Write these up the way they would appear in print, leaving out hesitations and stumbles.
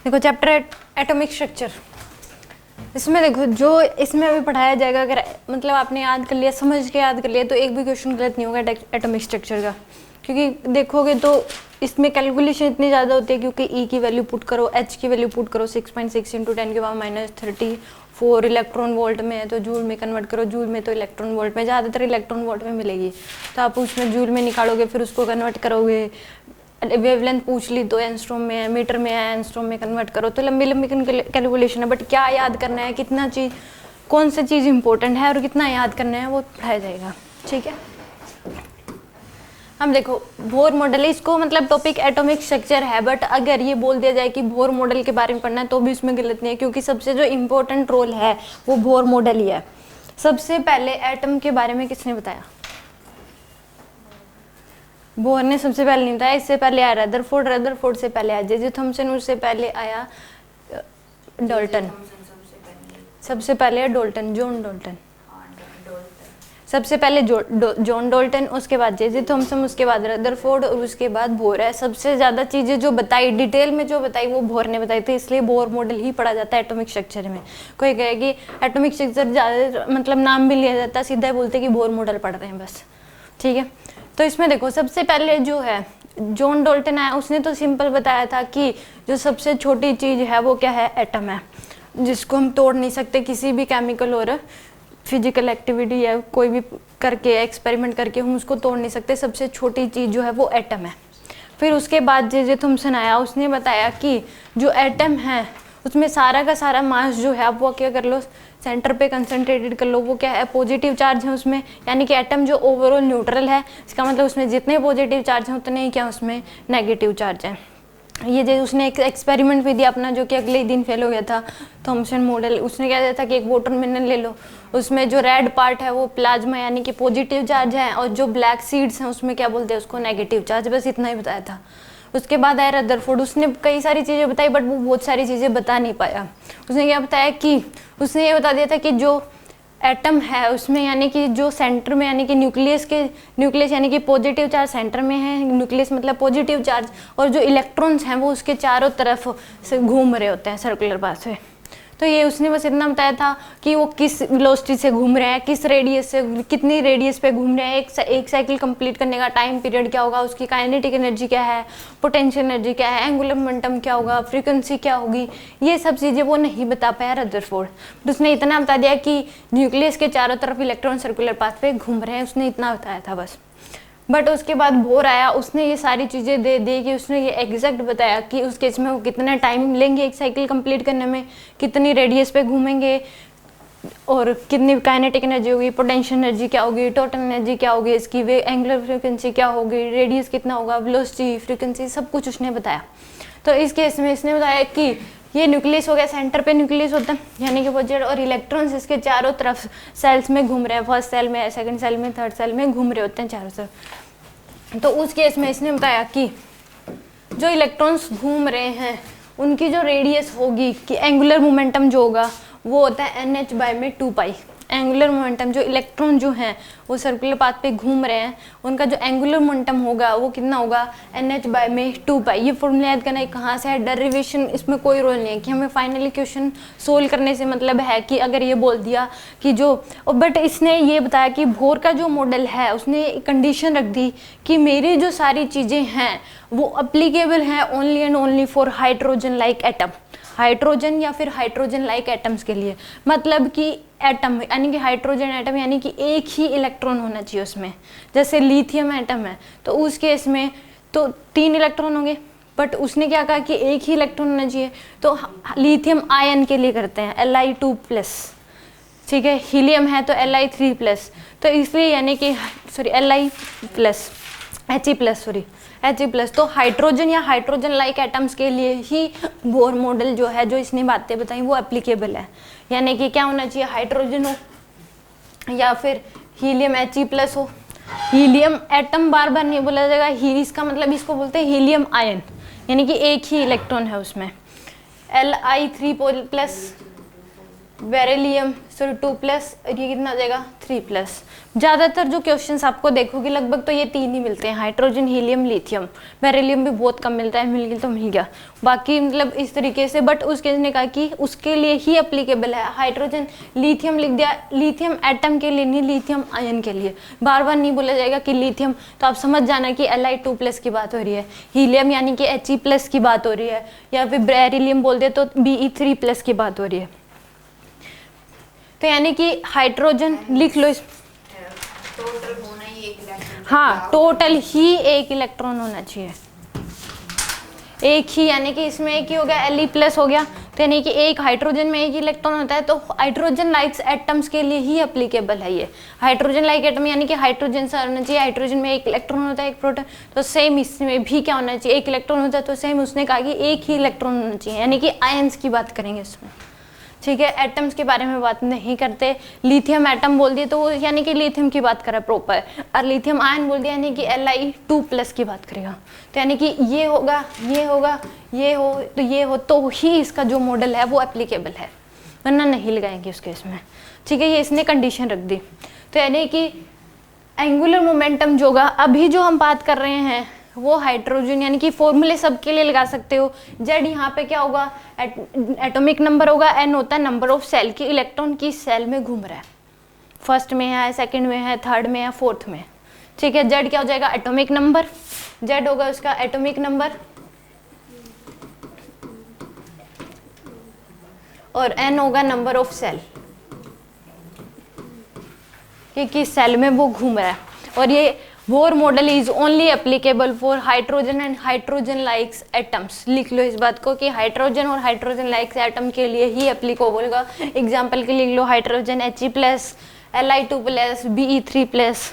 देखो chapter atomic structure, इसमें देखो जो इसमें अभी पढ़ाया जाएगा, अगर मतलब आपने याद कर लिया, समझ के याद कर लिया, तो एक भी क्वेश्चन गलत नहीं होगा एटॉमिक स्ट्रक्चर का, क्योंकि देखोगे तो इसमें कैलकुलेशन इतनी ज़्यादा होती है, क्योंकि ई की वैल्यू पुट करो, एच की वैल्यू पुट करो, 6.6 × 10⁻34 इलेक्ट्रॉन वोल्ट में है तो जूल में कन्वर्ट करो, जूल में तो इलेक्ट्रॉन वोल्ट में, ज़्यादातर इलेक्ट्रॉन वोल्ट में मिलेगी, तो आप उसमें जूल में निकालोगे, फिर उसको कन्वर्ट करोगे, वेवलेंथ पूछ ली तो एंस्ट्रोम में है, मीटर में है, एंस्ट्रोम में कन्वर्ट करो, तो लंबी लंबी कैलकुलेशन है, बट क्या याद करना है, कितना चीज़, कौन सा चीज़ इंपॉर्टेंट है और कितना याद करना है वो पढ़ाया जाएगा, ठीक है। हम देखो बोर मॉडल है, इसको मतलब टॉपिक एटॉमिक स्ट्रक्चर है, बट अगर ये बोल दिया जाए कि बोर मॉडल के बारे में पढ़ना है तो भी उसमें गलत नहीं है, क्योंकि सबसे जो इम्पोर्टेंट रोल है वो बोर मॉडल ही है। सबसे पहले एटम के बारे में किसने बताया? बोर ने सबसे पहले नहीं बताया, इससे पहले आया रदरफोर्ड, रदरफोर्ड से पहले आया जे थॉमसन, उससे पहले आया डाल्टन, सबसे पहले है डाल्टन, जॉन डाल्टन, सबसे पहले जॉन डाल्टन, उसके बाद जे थॉमसन, उसके बाद रदरफोर्ड और उसके बाद बोर है। सबसे ज़्यादा चीज़ें जो बताई डिटेल में जो बताई वो बोर ने बताई थी, इसलिए बोर मॉडल ही पढ़ा जाता है एटॉमिक स्ट्रक्चर में। कोई कहे कि एटॉमिक स्ट्रक्चर ज़्यादा मतलब नाम भी लिया जाता है, सीधा बोलते कि बोर मॉडल पढ़ रहे हैं बस, ठीक है। तो इसमें देखो सबसे पहले जो है जॉन डाल्टन आया, उसने तो सिंपल बताया था कि जो सबसे छोटी चीज़ है वो क्या है, एटम है, जिसको हम तोड़ नहीं सकते, किसी भी केमिकल और फिजिकल एक्टिविटी या कोई भी करके एक्सपेरिमेंट करके हम उसको तोड़ नहीं सकते, सबसे छोटी चीज़ जो है वो एटम है। फिर उसके बाद जे थॉमसन आया, उसने बताया कि जो एटम है उसमें सारा का सारा मास जो है आप वो क्या कर लो, सेंटर पे कंसंट्रेटेड कर लो, वो क्या है, पॉजिटिव चार्ज है उसमें, यानी कि एटम जो ओवरऑल न्यूट्रल है, इसका मतलब उसमें जितने पॉजिटिव चार्ज हैं उतने ही क्या उसमें नेगेटिव चार्ज हैं। ये जो उसने एक एक्सपेरिमेंट भी दिया अपना, जो कि अगले ही दिन फेल हो गया था, थॉमसन मॉडल। उसने क्या दिया था कि एक वाटरमेलन ले लो, उसमें जो रेड पार्ट है वो प्लाज्मा यानी कि पॉजिटिव चार्ज है, और जो ब्लैक सीड्स हैं उसमें क्या बोलते हैं उसको, नेगेटिव चार्ज, बस इतना ही बताया था। उसके बाद आया रदरफोर्ड, उसने कई सारी चीज़ें बताई, बट वो बहुत सारी चीज़ें बता नहीं पाया। उसने क्या बताया कि उसने ये बता दिया था कि जो एटम है उसमें यानी कि जो सेंटर में यानी कि न्यूक्लियस यानी कि पॉजिटिव चार्ज सेंटर में है, न्यूक्लियस मतलब पॉजिटिव चार्ज, और जो इलेक्ट्रॉन्स हैं वो उसके चारों तरफ से घूम रहे होते हैं सर्कुलर पाथ से। तो ये उसने बस इतना बताया था कि वो किस वेलोसिटी से घूम रहे हैं, किस रेडियस से, कितनी रेडियस पे घूम रहे हैं, एक साइकिल कंप्लीट करने का टाइम पीरियड क्या होगा, उसकी काइनेटिक एनर्जी क्या है, पोटेंशियल एनर्जी क्या है, एंगुलर मोमेंटम क्या होगा, फ्रीक्वेंसी क्या होगी, ये सब चीज़ें वो नहीं बता पाया रदरफोर्ड। तो उसने इतना बता दिया कि न्यूक्लियस के चारों तरफ इलेक्ट्रॉन सर्कुलर पाथ पे घूम रहे हैं, उसने इतना बताया था बस। बट उसके बाद बोर आया, उसने ये सारी चीज़ें दे दी कि उसने ये एग्जैक्ट बताया कि उस केस में वो कितना टाइम लेंगे एक साइकिल कंप्लीट करने में, कितनी रेडियस पे घूमेंगे, और कितनी काइनेटिक एनर्जी होगी, पोटेंशियल एनर्जी क्या होगी, टोटल एनर्जी क्या होगी, इसकी वे एंगुलर फ्रीक्वेंसी क्या होगी, रेडियस कितना होगा, वेलोसिटी, फ्रीक्वेंसी, सब कुछ उसने बताया। तो इस केस में इसने बताया कि ये न्यूक्लियस हो गया, सेंटर पे न्यूक्लियस होता है यानी कि पॉजिटिव, और इलेक्ट्रॉन्स इसके चारों तरफ सेल्स में घूम रहे हैं, फर्स्ट सेल में, सेकंड सेल में, थर्ड सेल में घूम रहे होते हैं चारों तरफ। तो उस केस में इसने बताया कि जो इलेक्ट्रॉन्स घूम रहे हैं उनकी जो रेडियस होगी कि एंगुलर मोमेंटम जो होगा वो होता है NH/2π। एंगुलर मोमेंटम जो इलेक्ट्रॉन जो हैं वो सर्कुलर पाथ पे घूम रहे हैं, उनका जो एंगुलर मोमेंटम होगा वो कितना होगा, NH/2π। ये फॉर्मूला याद करना है, कहाँ से है, डेरिवेशन इसमें कोई रोल नहीं है, कि हमें फाइनली क्वेश्चन सोल्व करने से मतलब है कि अगर ये बोल दिया कि जो, बट इसने ये बताया कि बोर का जो मॉडल है उसने कंडीशन रख दी कि मेरी जो सारी चीज़ें हैं वो अप्लीकेबल हैं only and only for hydrogen like atom, hydrogen या फिर हाइड्रोजन लाइक एटम्स के लिए। मतलब कि एटम यानी कि हाइड्रोजन एटम यानी कि एक ही इलेक्ट्रॉन होना चाहिए उसमें, जैसे लिथियम एटम है तो उस केस में तो 3 इलेक्ट्रॉन होंगे, बट उसने क्या कहा कि एक ही इलेक्ट्रॉन होना चाहिए, तो लिथियम आयन के लिए करते हैं Li2+, ठीक है, हीलियम है तो Li3+, तो इसलिए यानी कि सॉरी He+, तो हाइड्रोजन या हाइड्रोजन लाइक एटम्स के लिए ही बोर मॉडल जो है, जो इसने बातें बताई वो एप्लीकेबल है। यानी कि क्या होना चाहिए, हाइड्रोजन हो या फिर हीलियम He+ हो। हीलियम एटम बार बार नहीं बोला जाएगा, इसका मतलब इसको बोलते हैं हीलियम आयन, यानी कि एक ही इलेक्ट्रॉन है उसमें, Li3+, बेरिलियम, सॉरी 2+, ये कितना आ जाएगा 3+। ज़्यादातर जो क्वेश्चंस आपको देखोगे लगभग तो ये 3 ही मिलते हैं, हाइड्रोजन, हीलियम, लिथियम। बेरिलियम भी बहुत कम मिलता है, मिल गया तो मिल गया, बाकी मतलब इस तरीके से। बट उसके ने कहा कि उसके लिए ही अप्लीकेबल है हाइड्रोजन। लिथियम लिख दिया, लिथियम एटम के लिए नहीं, लिथियम आयन के लिए। बार बार नहीं बोला जाएगा कि लिथियम, तो आप समझ जाना कि Li2+ की बात हो रही है। हीलियम यानी कि He+ की बात हो रही है, या फिर बेरिलियम बोल दे तो Be3+ की बात हो रही है। तो यानी कि हाइड्रोजन लिख लो इस, टोटल होना ही 1 इलेक्ट्रॉन। हाँ टोटल ही 1 इलेक्ट्रॉन होना चाहिए, एक ही, यानी कि इसमें एक ही हो गया, Li+ हो गया, तो यानी कि एक हाइड्रोजन में 1 इलेक्ट्रॉन होता है। तो हाइड्रोजन लाइक्स एटम्स के लिए ही एप्लीकेबल है ये। हाइड्रोजन लाइक एटम यानी कि हाइड्रोजन सा होना चाहिए, हाइड्रोजन में 1 इलेक्ट्रॉन होता है, 1 प्रोटॉन। तो सेम इसमें भी क्या होना चाहिए, 1 इलेक्ट्रॉन होता है, तो सेम उसने कहा कि 1 ही इलेक्ट्रॉन होना चाहिए, यानी कि आयंस की बात करेंगे इसमें। ठीक है, एटम्स के बारे में बात नहीं करते। लिथियम एटम बोल दिए तो यानी कि लिथियम की बात करा प्रॉपर, और लिथियम आयन बोल दिया यानी कि Li2+ की बात करेगा। तो यानी कि ये होगा, ये होगा, ये हो तो ही इसका जो मॉडल है वो एप्लीकेबल है, वरना नहीं लगाएंगे उसके इसमें। ठीक है, ये इसने कंडीशन रख दी। तो यानी कि एंगुलर मोमेंटम जो होगा, अभी जो हम बात कर रहे हैं वो हाइड्रोजन, यानी कि फॉर्मूले सबके लिए लगा सकते हो। जेड यहाँ पे क्या होगा, एटॉमिक नंबर होगा, एन होता है नंबर ऑफ सेल की इलेक्ट्रॉन की सेल में घूम रहा है, फर्स्ट में है, सेकंड में है, थर्ड में है, फोर्थ में। ठीक है, जेड क्या हो जाएगा, एटॉमिक नंबर, जेड होगा उसका एटॉमिक नंबर, और एन होगा नंबर ऑफ सेल कि किस सेल में वो घूम रहा है। और ये Bohr model is only applicable for hydrogen and hydrogen likes atoms. लिख लो इस बात को कि हाइड्रोजन और हाइड्रोजन लाइक्स एटम के लिए ही एप्लीकेबल होगा। एग्जाम्पल के लिख लो, हाइड्रोजन He+, Li2+, Be3+।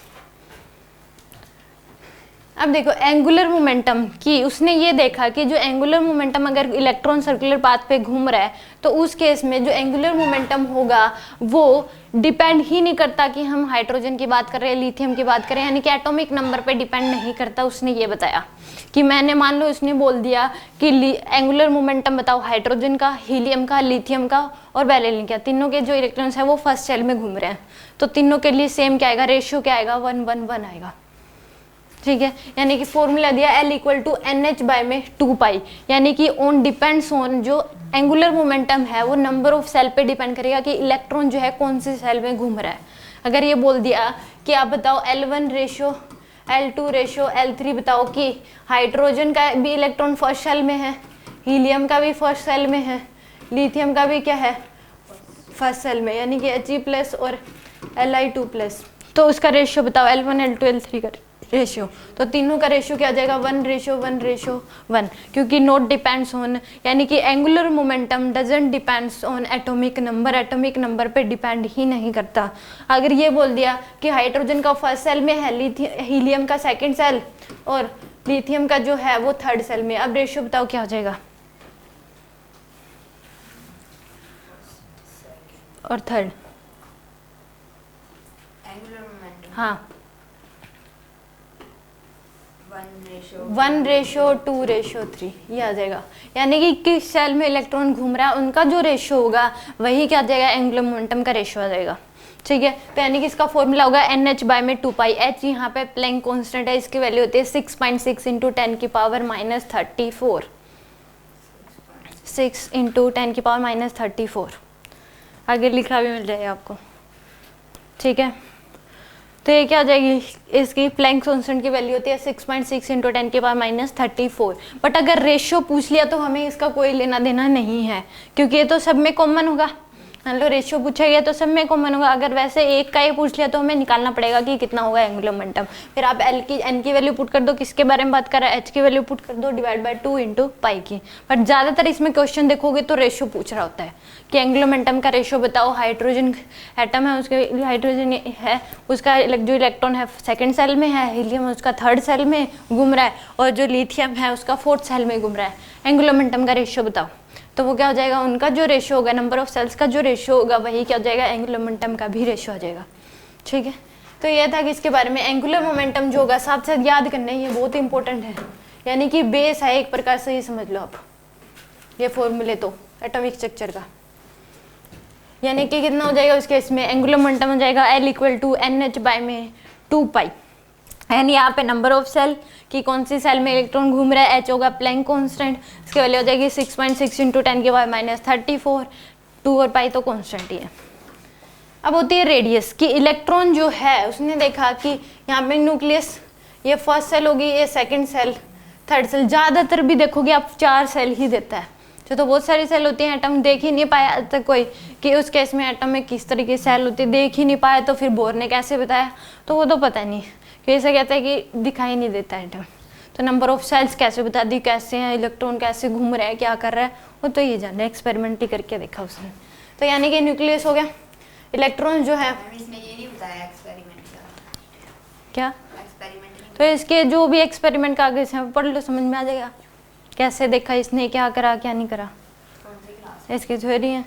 अब देखो एंगुलर मोमेंटम की, उसने ये देखा कि जो एंगुलर मोमेंटम अगर इलेक्ट्रॉन सर्कुलर पाथ पे घूम रहा है तो उस केस में जो एंगुलर मोमेंटम होगा वो डिपेंड ही नहीं करता कि हम हाइड्रोजन की बात कर रहे हैं, लिथियम की बात करें, यानी कि एटॉमिक नंबर पे डिपेंड नहीं करता। उसने ये बताया कि मैंने, मान लो उसने बोल दिया कि एंगुलर मोमेंटम बताओ हाइड्रोजन का, हीलियम का, लिथियम का और बेरिलियम का, तीनों के जो इलेक्ट्रॉन्स है वो फर्स्ट सेल में घूम रहे हैं, तो तीनों के लिए सेम क्या आएगा, रेशियो क्या आएगा, 1:1:1 आएगा। ठीक है, यानी कि फॉर्मूला दिया L=NH/2π, यानी कि ऑन डिपेंड्स ऑन, जो एंगुलर मोमेंटम है वो नंबर ऑफ सेल पे डिपेंड करेगा कि इलेक्ट्रॉन जो है कौन सी सेल में घूम रहा है। अगर ये बोल दिया कि आप बताओ L1:L2:L3 बताओ कि हाइड्रोजन का भी इलेक्ट्रॉन फर्स्ट सेल में है, हीलियम का भी फर्स्ट सेल में है, लिथियम का भी क्या है फर्स्ट सेल में, यानी कि He+ और Li2+, तो उसका रेशियो बताओ L1, L2, L3 का रेशियो। तो तीनों का रेशियो क्या आ जाएगा, 1:1:1, क्योंकि नॉट डिपेंड्स ऑन, यानी कि angular momentum doesn't depends on atomic number, atomic number पे डिपेंड ही नहीं करता। अगर ये बोल दिया कि हाइड्रोजन का फर्स्ट सेल में है, हीलियम का सेकंड सेल और लिथियम का जो है वो थर्ड सेल में, अब रेशियो बताओ क्या हो जाएगा, और थर्ड, हाँ 1:2:3 ये आ जाएगा। यानी कि किस सेल में इलेक्ट्रॉन घूम रहा है उनका जो रेशियो होगा वही क्या आ जाएगा, एंगुलर मोमेंटम का रेशियो आ जाएगा। ठीक है, तो यानी कि इसका फॉर्मूला होगा NH/2π। H यहाँ पे प्लैंक कांस्टेंट है, इसकी वैल्यू होती है 6.6 × 10⁻34, 6 × 10⁻34। आगे लिखा भी मिल जाएगा आपको। ठीक है, तो ये क्या आ जाएगी, इसकी प्लैंक कांस्टेंट की वैल्यू होती है 6.6 × 10⁻34। बट अगर रेशियो पूछ लिया तो हमें इसका कोई लेना देना नहीं है, क्योंकि ये तो सब में कॉमन होगा। मान लो रेशियो पूछा गया तो सब में कॉमन होगा। अगर वैसे एक का ही पूछ लिया तो हमें निकालना पड़ेगा कि कितना होगा एंगुलर मोमेंटम। फिर आप एन की वैल्यू पुट कर दो, किसके बारे में बात कर रहा है, H की वैल्यू पुट कर दो, /2 × π की। बट ज़्यादातर इसमें क्वेश्चन देखोगे तो रेशियो पूछ रहा होता है कि एंगुलर मोमेंटम का रेशियो बताओ। हाइड्रोजन एटम है, उसके हाइड्रोजन है, उसका जो इलेक्ट्रॉन है सेकेंड सेल में है, हीलियम उसका थर्ड सेल में घूम रहा है, और जो लिथियम है उसका फोर्थ सेल में घूम रहा है, एंगुलर मोमेंटम का रेशियो बताओ। तो वो क्या हो जाएगा, उनका जो रेशियो होगा, नंबर ऑफ सेल्स का जो रेशियो होगा वही क्या हो जाएगा, एंगुलर मोमेंटम का भी रेशियो आ जाएगा। ठीक है, तो ये था कि इसके बारे में एंगुलर मोमेंटम जो होगा साथ साथ याद करना है, ये बहुत इंपॉर्टेंट है, यानी कि बेस है एक प्रकार से, ये समझ लो आप, ये फॉर्मूले तो एटॉमिक स्ट्रक्चर का। यानी कि कितना हो जाएगा उस केस में, एंगुलर मोमेंटम हो जाएगा L equal to NH by में 2 पाई। एंड यहाँ पे नंबर ऑफ सेल कि कौन सी सेल में इलेक्ट्रॉन घूम रहा है, H होगा प्लैंक कांस्टेंट, इसकी वैल्यू हो जाएगी 6.6 × 10⁻⁻34, 2 और पाई तो कांस्टेंट ही है। अब होती है रेडियस कि इलेक्ट्रॉन जो है उसने देखा कि यहाँ पे न्यूक्लियस, ये फर्स्ट सेल होगी, ये सेकंड सेल, थर्ड सेल, ज़्यादातर भी देखोगे आप 4 सेल ही देता है। तो बहुत सारी सेल होती हैं, एटम देख ही नहीं पाया आज तक कोई कि उस केस में एटम में किस तरीके की सेल होती है, देख ही नहीं पाया, तो फिर बोर ने कैसे बताया, तो वो तो पता नहीं, कैसे कहता है कि दिखाई नहीं देता एटम। तो नंबर ऑफ सेल्स कैसे बता दी, कैसे हैं इलेक्ट्रॉन, कैसे घूम रहा है, क्या कर रहा है, वो तो ये जाना है, एक्सपेरिमेंट ही करके देखा उसने। तो यानी कि न्यूक्लियस हो गया, इलेक्ट्रॉन जो है, इसने ये नहीं बताया एक्सपेरिमेंट क्या एक्सपेरिमेंट नहीं। तो इसके जो भी एक्सपेरिमेंट कागज हैं पढ़ लो, समझ में आ जाएगा कैसे देखा इसने, क्या करा क्या नहीं करा, कौन सी क्लास? इसकी थ्योरी है,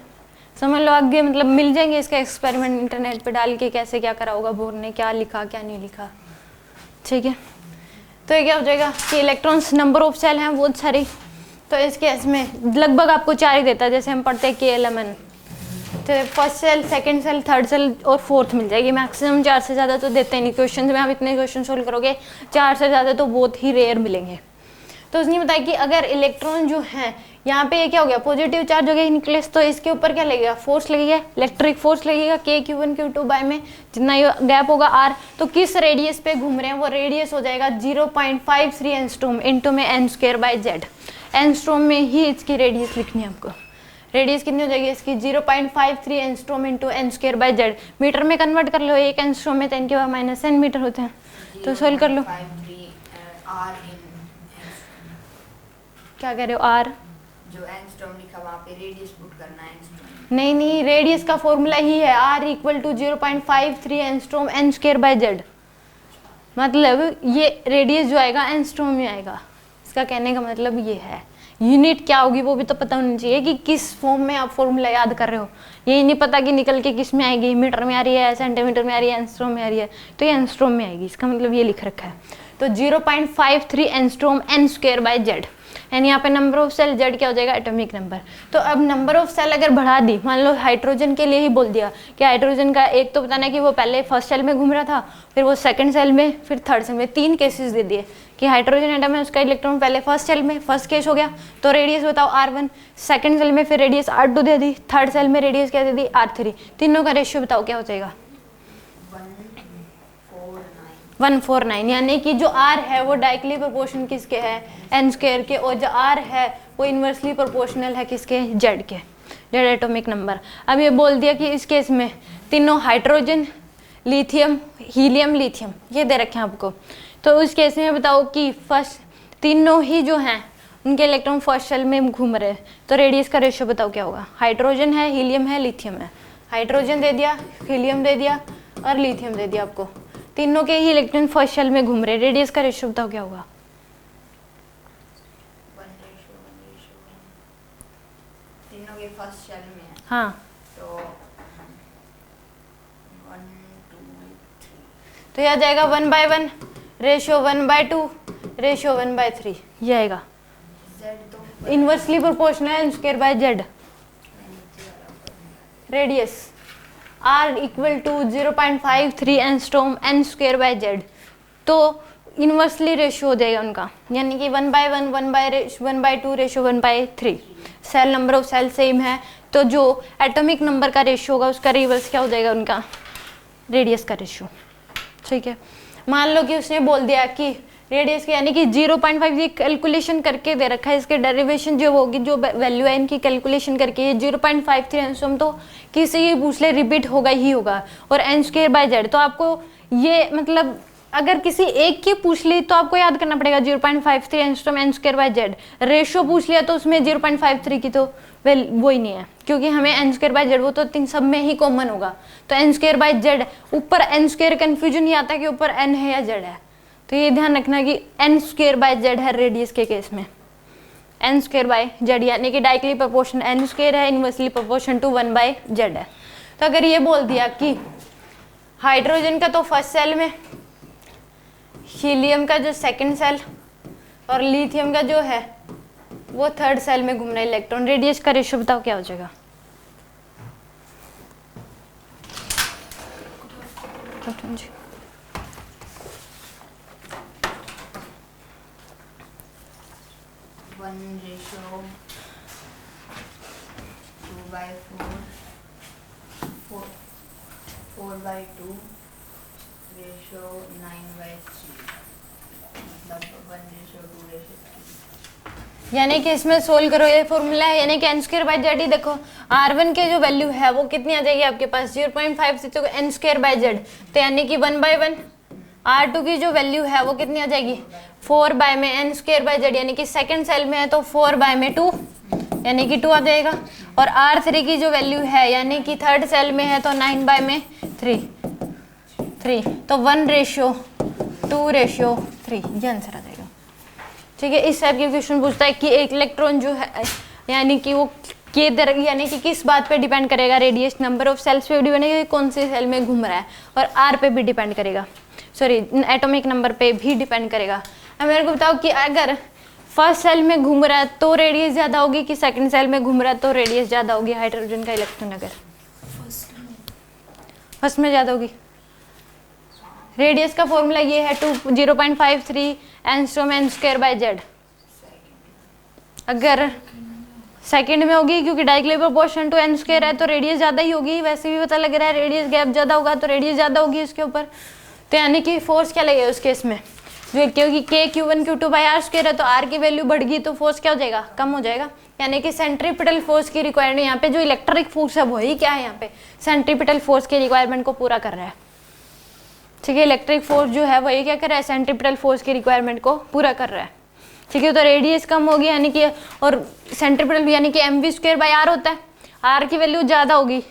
समझ लो आगे मतलब मिल जाएंगे इसका एक्सपेरिमेंट इंटरनेट पे डाल के, कैसे क्या करा होगा बोर ने, क्या लिखा क्या नहीं लिखा, ठीक है। तो ये क्या हो जाएगा कि इलेक्ट्रॉन्स नंबर ऑफ सेल हैं बहुत सारी, तो इस केस में लगभग आपको 4 ही देता है, जैसे हम पढ़ते हैं KLMN, तो first shell, second shell, third shell और फोर्थ मिल जाएगी, मैक्सिमम 4 से ज़्यादा तो देते ही नहीं क्वेश्चन में। आप इतने क्वेश्चन सोल्व करोगे 4 से ज़्यादा तो बहुत ही रेयर मिलेंगे। तो उसने बताया कि अगर इलेक्ट्रॉन जो है यहाँ पे ये क्या हो गया, पॉजिटिव चार्ज हो गया न्यूक्लियस, तो इसके ऊपर क्या लगेगा, फोर्स लगेगा, इलेक्ट्रिक फोर्स लगेगा K Q1 Q2 बाय में जितना ये गैप होगा R, तो किस रेडियस पे घूम रहे हैं, वो रेडियस हो जाएगा 0.53 एंगस्ट्रॉम इनटू में n²/z। एंगस्ट्रॉम में ही इसकी रेडियस लिखनी है आपको, रेडियस कितनी हो जाएगी इसकी 0.53 एंगस्ट्रॉम इनटू n²/z। मीटर में कन्वर्ट कर लो, 1 एंगस्ट्रॉम में 10⁻⁻n मीटर होते हैं, तो सोल्व कर लो। क्या कह रहे हो, R जो एंगस्ट्रॉम लिखा वहाँ पे रेडियस पुट करना है एंगस्ट्रॉम। नहीं, रेडियस का फॉर्मूला ही है R equal to 0.53 angstrom n²/z, मतलब ये रेडियस जो आएगा एंगस्ट्रॉम में आएगा। इसका कहने का मतलब ये है, यूनिट क्या होगी वो भी तो पता होनी चाहिए कि किस फॉर्म में आप फॉर्मूला याद कर रहे हो, यही नहीं पता कि निकल के किस में आएगी, मीटर में आ रही है, सेंटीमीटर में आ रही है, एंगस्ट्रॉम में आ रही है, तो ये एंगस्ट्रॉम में आएगी, इसका मतलब ये लिख रखा है। तो 0.53 एंगस्ट्रॉम n²/z, एंड यहाँ पे नंबर ऑफ सेल Z क्या हो जाएगा, एटॉमिक नंबर। तो अब नंबर ऑफ सेल अगर बढ़ा दी, मान लो हाइड्रोजन के लिए ही बोल दिया कि हाइड्रोजन का एक तो बताना कि वो पहले फर्स्ट सेल में घूम रहा था, फिर वो सेकंड सेल में, फिर थर्ड सेल में, 3 केसेस दे दिए कि हाइड्रोजन एटम है उसका इलेक्ट्रॉन पहले फर्स्ट सेल में, फर्स्ट केस हो गया, तो रेडियस बताओ R1, सेकंड सेल में फिर रेडियस R2 दे दी, थर्ड सेल में रेडियस क्या दे दी R3, तीनों का रेशियो बताओ क्या हो जाएगा 149, यानी कि जो R है वो डायरेक्टली प्रोपोर्शन किसके है, n² के, और जो R है वो इन्वर्सली प्रोपोर्शनल है किसके, Z के, Z एटॉमिक नंबर। अब ये बोल दिया कि इस केस में तीनों हाइड्रोजन, लिथियम, हीलियम, लिथियम ये दे रखे हैं आपको, तो उस केस में बताओ कि फर्स्ट तीनों ही जो हैं उनके इलेक्ट्रॉन फर्स्ट सेल में घूम रहे हैं, तो रेडियस का रेशियो बताओ क्या होगा, हाइड्रोजन है, हीलियम है, लिथियम है, हाइड्रोजन दे दिया, हीलियम दे दिया और लिथियम दे दिया आपको, तीनों के ही इलेक्ट्रॉन फर्स्ट शेल में घूम रहे, रेडियस का रेशियो बताओ क्या होगा, तीनों के फर्स्ट शेल में है, हाँ तो 1 2 3, तो यह आ जाएगा 1/1 रेशियो 1/2 रेशियो 1/3, ये आएगा Z तो inversely proportional n²/z। Radius R equal to 0.53 angstrom n²/z, तो इनवर्सली रेशियो हो जाएगा उनका, यानी कि 1/1 1/2 ratio 1/3। Shell number of shell same है, तो जो एटॉमिक नंबर का रेशियो होगा उसका रिवर्स क्या हो जाएगा उनका, रेडियस का रेशियो, ठीक है। मान लो कि उसने बोल दिया कि रेडियस की यानी कि 0.5 ये कैलकुलेशन करके दे रखा है, इसके डेरिवेशन जो होगी, जो वैल्यू है इनकी कैलकुलेशन करके, ये 0.53 एंगस्ट्रॉम तो किसी ही पूछ ले रिपीट होगा ही होगा, और n²/z तो आपको ये मतलब अगर किसी एक की पूछ ली तो आपको याद करना पड़ेगा 0.53 एंगस्ट्रॉम n²/z। रेशियो पूछ लिया तो उसमें 0.53 की तो वो ही नहीं है, क्योंकि हमें n²/z वो तो तीन सब में ही कॉमन होगा, तो n²/z ऊपर n² कन्फ्यूजन ही आता है कि ऊपर n है या z है, तो ये ध्यान रखना कि n²/z है रेडियस के केस में, n²/z यानी कि डायरेक्टली प्रोपोर्शन n² है, इनवर्सली प्रोपोर्शन टू 1/z है। तो अगर ये बोल दिया कि हाइड्रोजन का तो फर्स्ट सेल में, हीलियम का जो सेकंड सेल और लिथियम का जो है वो थर्ड सेल में घूम रहा है इलेक्ट्रॉन, रेडियस का रेशियो बताओ क्या हो जाएगा, प्रोटॉन जी। वन रेशो 2/4 4/2 रेशो 9/3 मतलब 1/2/3। यानी कि इसमें सोल्व करो, ये फॉर्मूला है, यानी कि एन स्क्वायर बाई जेड ही देखो R1 के जो वैल्यू है वो कितनी आ जाएगी आपके पास 0.56 तो एन स्क्वायर बाई जेड, तो यानी कि 1/1। R2 की जो वैल्यू है वो कितनी आ जाएगी 4 बाय में एन स्क्वायर बाई जेड, यानी कि सेकंड सेल में है तो 4 बाय में 2 यानी कि 2 आ जाएगा। और R3 की जो वैल्यू है यानी कि थर्ड सेल में है तो 9 बाय में 3 तो 1:2:3 ये आंसर आ जाएगा। ठीक है, इस टाइप के क्वेश्चन पूछता है कि एक इलेक्ट्रॉन जो है यानी कि वो यानी कि किस बात पे डिपेंड करेगा, रेडियस नंबर ऑफ सेल्स पे डिपेंड करेगा, कौन से सेल में घूम रहा है, और आर पे भी डिपेंड करेगा, सॉरी एटॉमिक नंबर पे भी डिपेंड करेगा। अब मेरे को बताओ कि अगर फर्स्ट सेल में घूम रहा है तो रेडियस ज़्यादा होगी कि सेकंड सेल में घूम रहा है तो रेडियस ज़्यादा होगी हाइड्रोजन का इलेक्ट्रॉन, अगर फर्स्ट में ज़्यादा होगी। रेडियस का फॉर्मूला ये है 0.53 angstrom N square by Z. अगर सेकंड में होगी क्योंकि directly proportion to N square है तो रेडियस ज़्यादा ही होगी, वैसे भी पता लग रहा है रेडियस गैप ज़्यादा होगा तो रेडियस ज़्यादा होगी इसके ऊपर। तो यानी कि फोर्स क्या लगेगा उस केस में, जो क्योंकि के Q1 Q2 by are square है तो आर की वैल्यू बढ़ गई तो फोर्स क्या हो जाएगा, कम हो जाएगा। यानी कि सेंट्रीपिटल फोर्स की रिक्वायरमेंट यहाँ पे जो इलेक्ट्रिक फोर्स है वही क्या है यहाँ पे सेंट्रीपिटल फोर्स की रिक्वायरमेंट को पूरा कर रहा है। ठीक है, इलेक्ट्रिक फोर्स जो है वही क्या कर रहा है, सेंट्रीपिटल फोर्स की रिक्वायरमेंट को पूरा कर रहा है। ठीक है, तो रेडियस कम होगी यानी कि, और सेंट्रीपिटल यानी कि mv स्क्वायर बाई आर होता है, आर की वैल्यू ज़्यादा होगी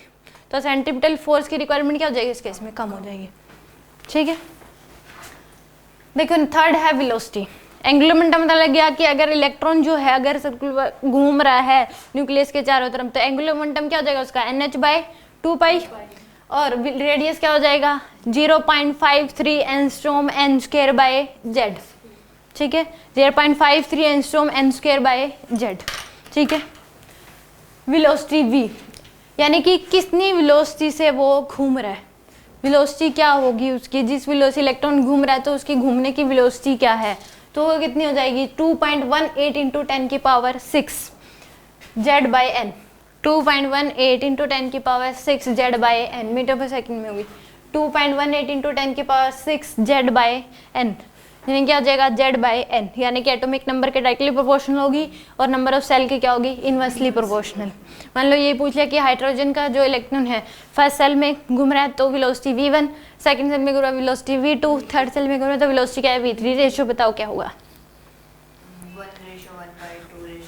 तो सेंट्रीपिटल फोर्स की रिक्वायरमेंट क्या हो जाएगी इस केस में, कम हो जाएगी। ठीक है, देखो थर्ड है वेलोसिटी। एंगुलर मोमेंटम पता लग गया कि अगर इलेक्ट्रॉन जो है अगर सर्कुलर घूम रहा है न्यूक्लियस के चारों तरफ तो एंगुलर मोमेंटम क्या हो जाएगा उसका NH/2π, और रेडियस क्या हो जाएगा 0.53 angstrom N square by Z. ठीक है, 0.53 angstrom N square by Z. ठीक है, वेलोसिटी v यानी कि कितनी वेलोसिटी से वो घूम रहा है, वेलोसिटी क्या होगी उसकी, जिस वेलोसिटी इलेक्ट्रॉन घूम रहा है तो उसकी घूमने की वेलोसिटी क्या है, तो वो कितनी हो जाएगी 2.18 × 10⁶ Z by N. 2.18 × 10⁶ Z by N metre पर सेकंड में होगी 2.18 × 10⁶ जेड बाई एन, यानी क्या हो जाएगा जेड बाई एन, यानी कि एटॉमिक नंबर के डायरेक्टली प्रोपोर्शनल होगी और नंबर ऑफ सेल की क्या होगी इनवर्सली प्रोपोर्शनल। मान लो ये पूछ लिया कि हाइड्रोजन का जो इलेक्ट्रॉन है फर्स्ट सेल में घूम रहा है तो वेलोसिटी v1, सेकंड सेल में घूम रहा है वेलोसिटी v2, थर्ड सेल में घूम रहा है तो वेलोसिटी क्या है v3। रेशियो बताओ क्या होगा, 1:1/2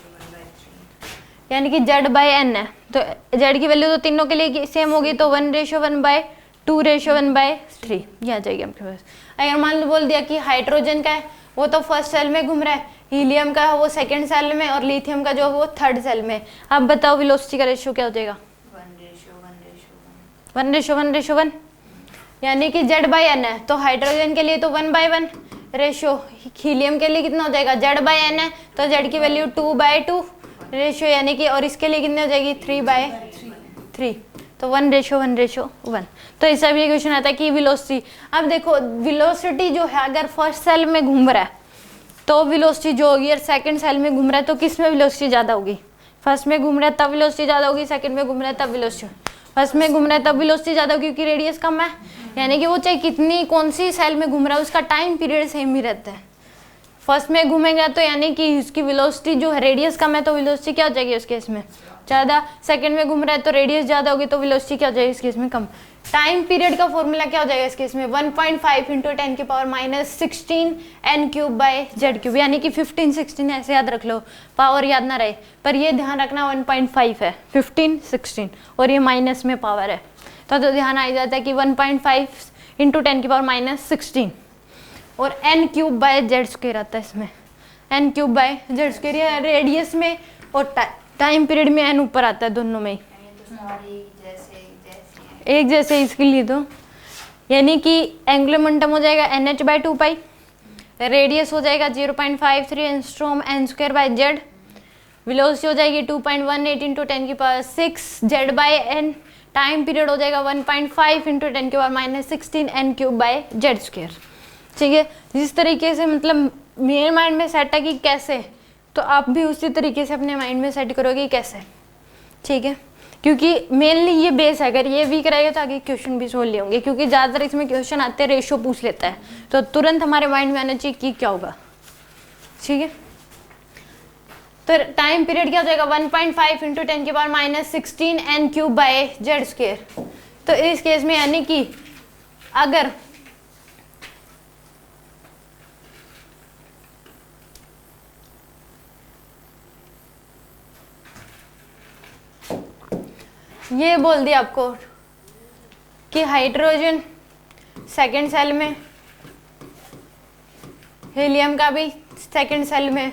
यानी कि जेड बाई एन है तो जेड की वैल्यू तो तीनों के लिए सेम होगी तो 1:1/2:1/3 ये आ जाएगी आपके पास। अगर मान लो बोल दिया कि हाइड्रोजन का है वो तो फर्स्ट सेल में घूम रहा है, हीलियम का है वो सेकंड सेल में, और लिथियम का जो है वो थर्ड सेल में। अब बताओ वेलोसिटी का रेशियो क्या हो जाएगा 1:1:1, यानी कि जेड बाई एन है तो हाइड्रोजन के लिए तो 1/1 रेशियो, हीलियम के लिए कितना हो जाएगा जेड बाई एन है तो जेड की वैल्यू 2/2 रेशियो, यानी कि और इसके लिए कितनी हो जाएगी 3/3 तो 1:1:1। तो ऐसा भी क्वेश्चन आता है कि वेलोसिटी। अब देखो वेलोसिटी जो है अगर फर्स्ट सेल में घूम रहा है तो वेलोसिटी जो होगी, और सेकंड सेल में घूम रहा है तो किस में वेलोसिटी ज़्यादा होगी, फर्स्ट में घूम रहा है तब वेलोसिटी ज़्यादा होगी, सेकंड में घूम रहा है तब वेलोसिटी, फर्स्ट में घूम रहा है तब वेलोसिटी ज़्यादा होगी क्योंकि रेडियस कम है, यानी कि वो चाहे कितनी कौन सी सेल में घूम रहा है उसका टाइम पीरियड सेम ही रहता है। फर्स्ट में घूमेगा तो यानी कि उसकी वेलोसिटी जो है रेडियस कम है तो वेलोसिटी क्या हो जाएगी उस केस में ज़्यादा, सेकंड में घूम रहा है तो रेडियस ज़्यादा होगी तो वेलोसिटी क्या हो जाएगी इस केस में कम। टाइम पीरियड का फॉर्मूला क्या हो जाएगा इस केस में 1.5 × 10⁻16 n³/z³, यानी कि 15 16 ऐसे याद रख लो, पावर याद ना रहे, पर ये ध्यान रखना 1.5 है 15 16 और ये माइनस में पावर है तो ध्यान आ जाता है कि 1.5 × 10⁻16 और n³/z² आता है इसमें, n³/z², रेडियस में और टाइम पीरियड में n ऊपर आता है दोनों में एक जैसे इसके लिए तो, यानी कि एंगुलर मोमेंटम हो जाएगा NH/2π, रेडियस हो जाएगा 0.53 angstrom n² by Z, velocity हो जाएगी 2.18 × 10⁶ Z by N, time period हो जाएगा 1.5 इंटू 10 की power minus 16 n cube by Z square. ठीक है, जिस तरीके से मतलब मेरे माइंड में सेट है कि कैसे, तो आप भी उसी तरीके से अपने माइंड में सेट करोगे कैसे। ठीक है, क्योंकि मेनली ये बेस है, अगर ये वीक रहेगा तो आगे क्वेश्चन भी सोल्व नहीं होंगे, क्योंकि ज़्यादातर इसमें क्वेश्चन आते हैं रेशियो पूछ लेता है, तो तुरंत हमारे माइंड में आना चाहिए कि क्या होगा। ठीक है, तो टाइम पीरियड क्या हो जाएगा 1.5 इंटू 10 की power minus 16 n cube by Z square. तो इस केस में यानी कि अगर ये बोल दिया आपको कि हाइड्रोजन सेकंड सेल में, हीलियम का भी सेकंड सेल में,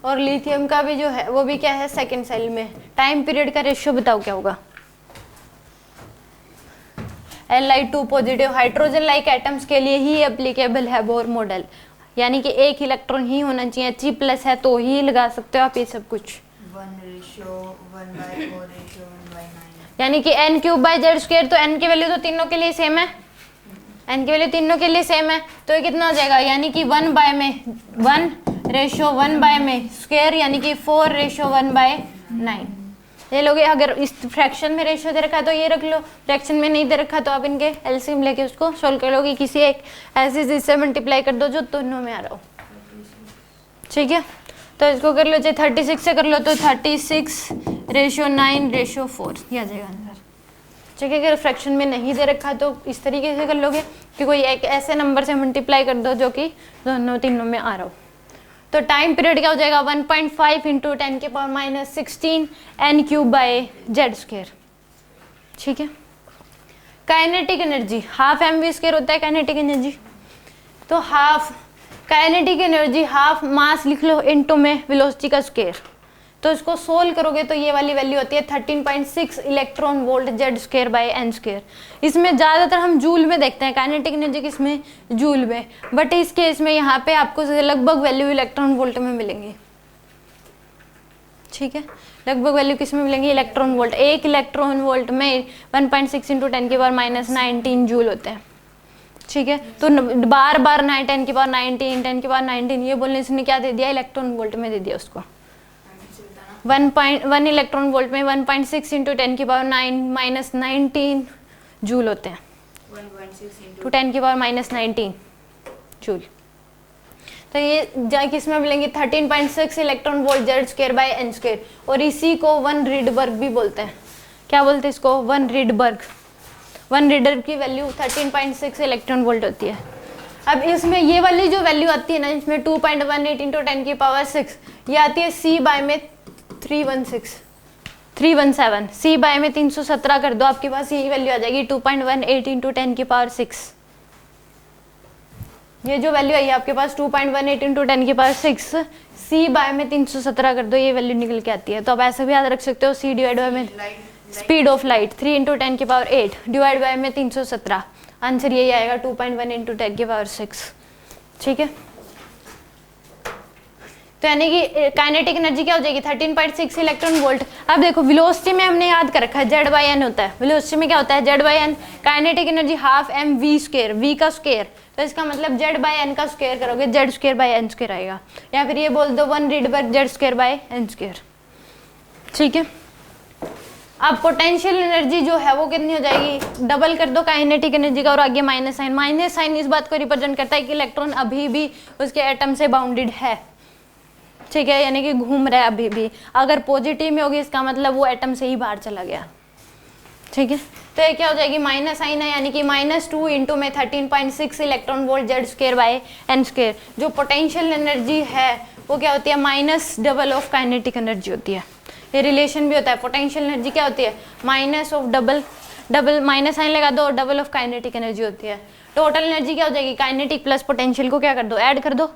और लिथियम का भी जो है वो भी क्या है सेकंड सेल में, टाइम पीरियड का रेशियो बताओ क्या होगा। Li2 positive hydrogen like atoms के लिए ही एप्लीकेबल है बोर मॉडल, यानी कि एक इलेक्ट्रॉन ही होना चाहिए, H+ है तो ही लगा सकते हो आप ये सब कुछ। 1:1/4:1/9 यानी कि n cube by Z square, तो n की वैल्यू तो तीनों के लिए सेम है, n की वैल्यू तीनों के लिए सेम है, तो ये कितना हो जाएगा, यानी कि 1/1 में स्क्वायर, यानी कि 4:1/9। ये लोग अगर इस फ्रैक्शन में रेशियो दे रखा है तो ये रख लो, फ्रैक्शन में नहीं दे रखा तो आप इनके एलसीएम लेके उसको सोल्व कर लोगे, किसी एक ऐसी चीज से मल्टीप्लाई कर दो जो दोनों में आ रहा हो। ठीक है, तो इसको कर लो, चाहे 36 से कर लो तो 36:9:4 ये आ जाएगा आंसर। ठीक है, अगर फ्रैक्शन में नहीं दे रखा तो इस तरीके से कर लोगे कि कोई एक ऐसे नंबर से मल्टीप्लाई कर दो जो कि दोनों तीनों में आ रहा हो। तो टाइम पीरियड क्या हो जाएगा 1.5 इंटू 10 की power minus 16 n cube by Z square. ठीक है, kinetic energy half mv square होता है काइनेटिक एनर्जी, तो हाफ काइनेटिक एनर्जी हाफ मास लिख लो इनटू में वेलोसिटी का स्क्वायर, तो इसको सोल्व करोगे तो ये वाली वैल्यू होती है 13.6 electron volt Z square by N square. इसमें ज़्यादातर हम जूल में देखते हैं काइनेटिक एनर्जी, किसमें जूल में, बट इस केस में यहाँ पे आपको लगभग वैल्यू इलेक्ट्रॉन वोल्ट में मिलेंगी। ठीक है, लगभग वैल्यू किस में मिलेंगी, इलेक्ट्रॉन वोल्ट। एक इलेक्ट्रॉन वोल्ट में 1.6 इंटू 10 की पावर माइनस 19 जूल होते हैं। ठीक है, तो बार बार 10 की पावर 19 10 की पावर 19 ये बोलने से क्या दे दिया, इलेक्ट्रॉन वोल्ट में दे दिया उसको। 1 इलेक्ट्रॉन वोल्ट में 1.6 इंटू 10 की पावर 9 माइनस 19 जूल होते हैं, 1.6 टू 10 की पावर माइनस 19 जूल। तो ये किस में मिलेंगे 13.6 electron volt Z square by N square, और इसी को वन रिडबर्ग भी बोलते हैं। क्या बोलते हैं इसको, वन रिडबर्ग। वन रिडबर्ग की वैल्यू 13.6 इलेक्ट्रॉन वोल्ट होती है। अब इसमें ये वाली जो वैल्यू आती है ना, इसमें 2.18 इंटू 10 की पावर 6 ये आती है सी बाय में 317, सी बाय में 317 कर दो, आपके पास यही वैल्यू आ जाएगी 2.18 इंटू 10 की पावर 6। ये जो वैल्यू आई है आपके पास 2.18 इंटू 10 की पावर 6, सी बाय में 317 कर दो, ये वैल्यू निकल के आती है। तो आप ऐसे भी याद रख सकते हो, सी डिवाइड बाय में स्पीड ऑफ लाइट 3 इंटू 10 की पावर 8 डिवाइड बाय में 317, आंसर यही आएगा 2.1 इंटू 10 की पावर 6। ठीक है, तो यानी कि काइनेटिक एनर्जी क्या हो जाएगी 13.6 इलेक्ट्रॉन वोल्ट। अब देखो वेलोसिटी में हमने याद कर रखा है जेड बाई एन होता है, वेलोसिटी में क्या होता है Z by N, kinetic energy half M V square, V का स्क्वायर, तो इसका मतलब जेड बाई एन का स्क्वायर करोगे Z square by N square आएगा, या फिर ये बोल दो one Rydberg Z square by N square. ठीक है, अब पोटेंशियल एनर्जी जो है वो कितनी हो जाएगी, डबल कर दो काइनेटिक एनर्जी का और आगे माइनस साइन इस बात को रिप्रेजेंट करता है कि इलेक्ट्रॉन अभी भी उसके एटम से बाउंडेड है। ठीक है, यानी कि घूम रहा है अभी भी, अगर पॉजिटिव में होगी इसका मतलब वो एटम से ही बाहर चला गया। ठीक है, तो ये क्या हो जाएगी माइनस साइन है, यानी कि -2 इंटू में 13.6 electron volt Z square by N square. जो पोटेंशियल एनर्जी है वो क्या होती है minus double of kinetic energy होती है। ये रिलेशन भी होता है, पोटेंशियल एनर्जी क्या होती है minus of double minus sign लगा दो और डबल ऑफ काइनेटिक एनर्जी होती है। टोटल एनर्जी क्या हो जाएगी काइनेटिक प्लस पोटेंशियल को क्या कर दो ऐड कर दो,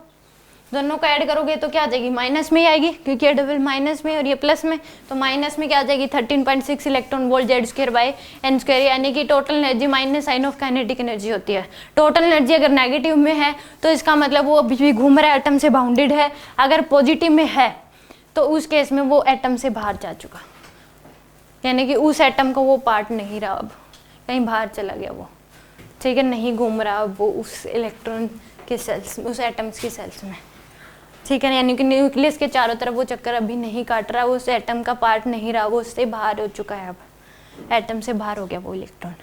दोनों को ऐड करोगे तो क्या आ जाएगी माइनस में ही आएगी, क्योंकि ये डबल माइनस में और ये प्लस में, तो माइनस में क्या आ जाएगी 13.6 electron volt Z square by N square, यानी कि total energy minus sign of kinetic energy होती है। टोटल एनर्जी अगर नेगेटिव में है तो इसका मतलब वो अभी भी घूम रहा है, एटम से बाउंडेड है, अगर पॉजिटिव में है तो उस केस में वो एटम से बाहर जा चुका। यानी कि उस एटम का वो पार्ट नहीं रहा, अब कहीं बाहर चला गया वो, ठीक है, नहीं घूम रहा अब वो उस इलेक्ट्रॉन के सेल्स, उस एटम्स की सेल्स में, ठीक है ना। यानी कि न्यूक्लियस के चारों तरफ वो चक्कर अभी नहीं काट रहा, वो उस एटम का पार्ट नहीं रहा, वो उससे बाहर हो चुका है, अब एटम से बाहर हो गया वो इलेक्ट्रॉन।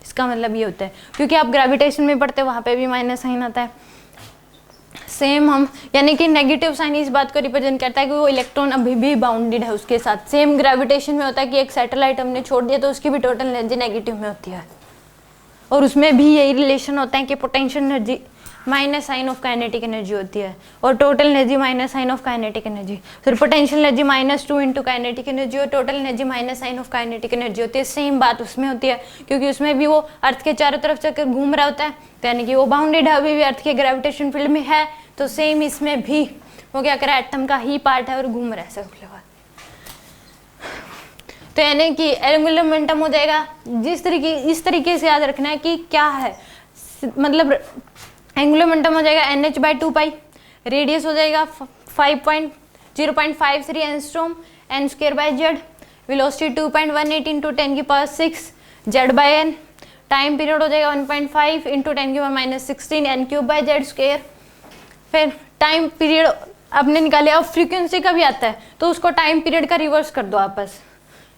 इसका मतलब ये होता है, क्योंकि आप ग्रेविटेशन में पढ़ते वहाँ पे भी माइनस साइन आता है, सेम हम, यानी कि नेगेटिव साइन इस बात को रिप्रेजेंट करता है कि वो इलेक्ट्रॉन अभी भी बाउंडेड है उसके साथ। सेम ग्रेविटेशन में होता है कि एक सैटेलाइट हमने छोड़ दिया तो उसकी भी टोटल एनर्जी नेगेटिव में होती है, और उसमें भी यही रिलेशन होता है कि potential energy minus sign of kinetic energy होती है, और total energy minus sign of kinetic energy, फिर potential energy -2 into kinetic energy, और total energy minus sign of kinetic energy होती है। सेम बात उसमें होती है, क्योंकि उसमें भी वो अर्थ के चारों तरफ चक्कर घूम रहा होता है, तो यानी कि वो बाउंडेड है, अभी भी अर्थ के ग्रेविटेशन फील्ड में है, तो सेम इसमें भी वो क्या करे, एटम का ही पार्ट है और घूम रहा है सर्कुलर। तो यानी कि एंगुलर मोमेंटम हो जाएगा, इस तरीके से याद रखना है कि क्या है, मतलब एंगुलर मोमेंटम हो जाएगा NH/2π, रेडियस हो जाएगा 0.53 angstrom, n²/z, velocity 2.18 into 10⁶, z/n, time period हो जाएगा 1.5 इंटू 10⁻⁻16 n³/z²। फिर टाइम पीरियड आपने निकाले, अब फ्रीक्वेंसी का भी आता है, तो उसको टाइम पीरियड का रिवर्स कर दो आपस,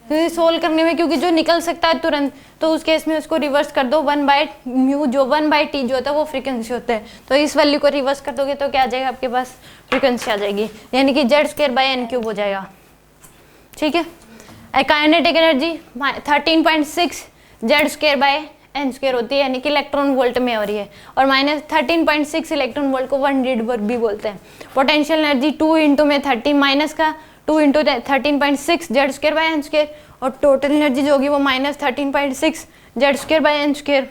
तो सोल्व करने में, क्योंकि जो निकल सकता है तुरंत, तो उस केस में उसको रिवर्स कर दो 1/μ, जो 1/t जो होता है वो फ्रीक्वेंसी होता है, तो इस वैल्यू को रिवर्स कर दोगे तो क्या आ जाएगा आपके पास, फ्रीक्वेंसी आ जाएगी, यानी कि z²/n³ हो जाएगा, ठीक है। काइनेटिक एनर्जी 13.6 z²/n² होती है, यानी कि इलेक्ट्रॉन वोल्ट में हो रही है, और -13.6 इलेक्ट्रॉन वोल्ट को 1 रीड भी बोलते हैं। पोटेंशियल एनर्जी 2 इंटू में 30 माइनस का 2 इंटू 13.6 z²/n², और टोटल एनर्जी जो होगी वो -13.6 z²/n²।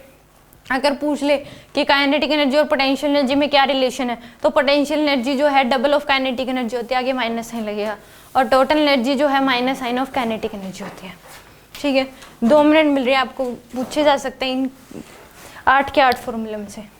अगर पूछ ले कि काइनेटिक एनर्जी और पोटेंशियल एनर्जी में क्या रिलेशन है, तो पोटेंशियल एनर्जी जो है डबल ऑफ काइनेटिक एनर्जी होती है, आगे माइनस साइन लगेगा, और टोटल एनर्जी जो है minus sign of kinetic energy होती है, ठीक है। 2 मिनट मिल रही है आपको, पूछे जा सकते हैं इन 8 के 8 फॉर्मूले में से।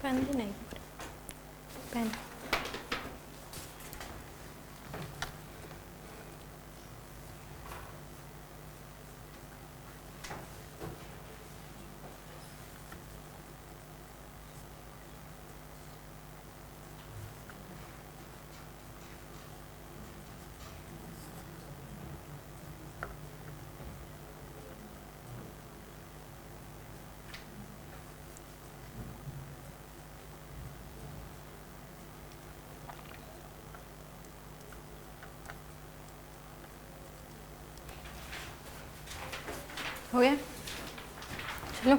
पेन भी नहीं, पेन हो गया, चलो।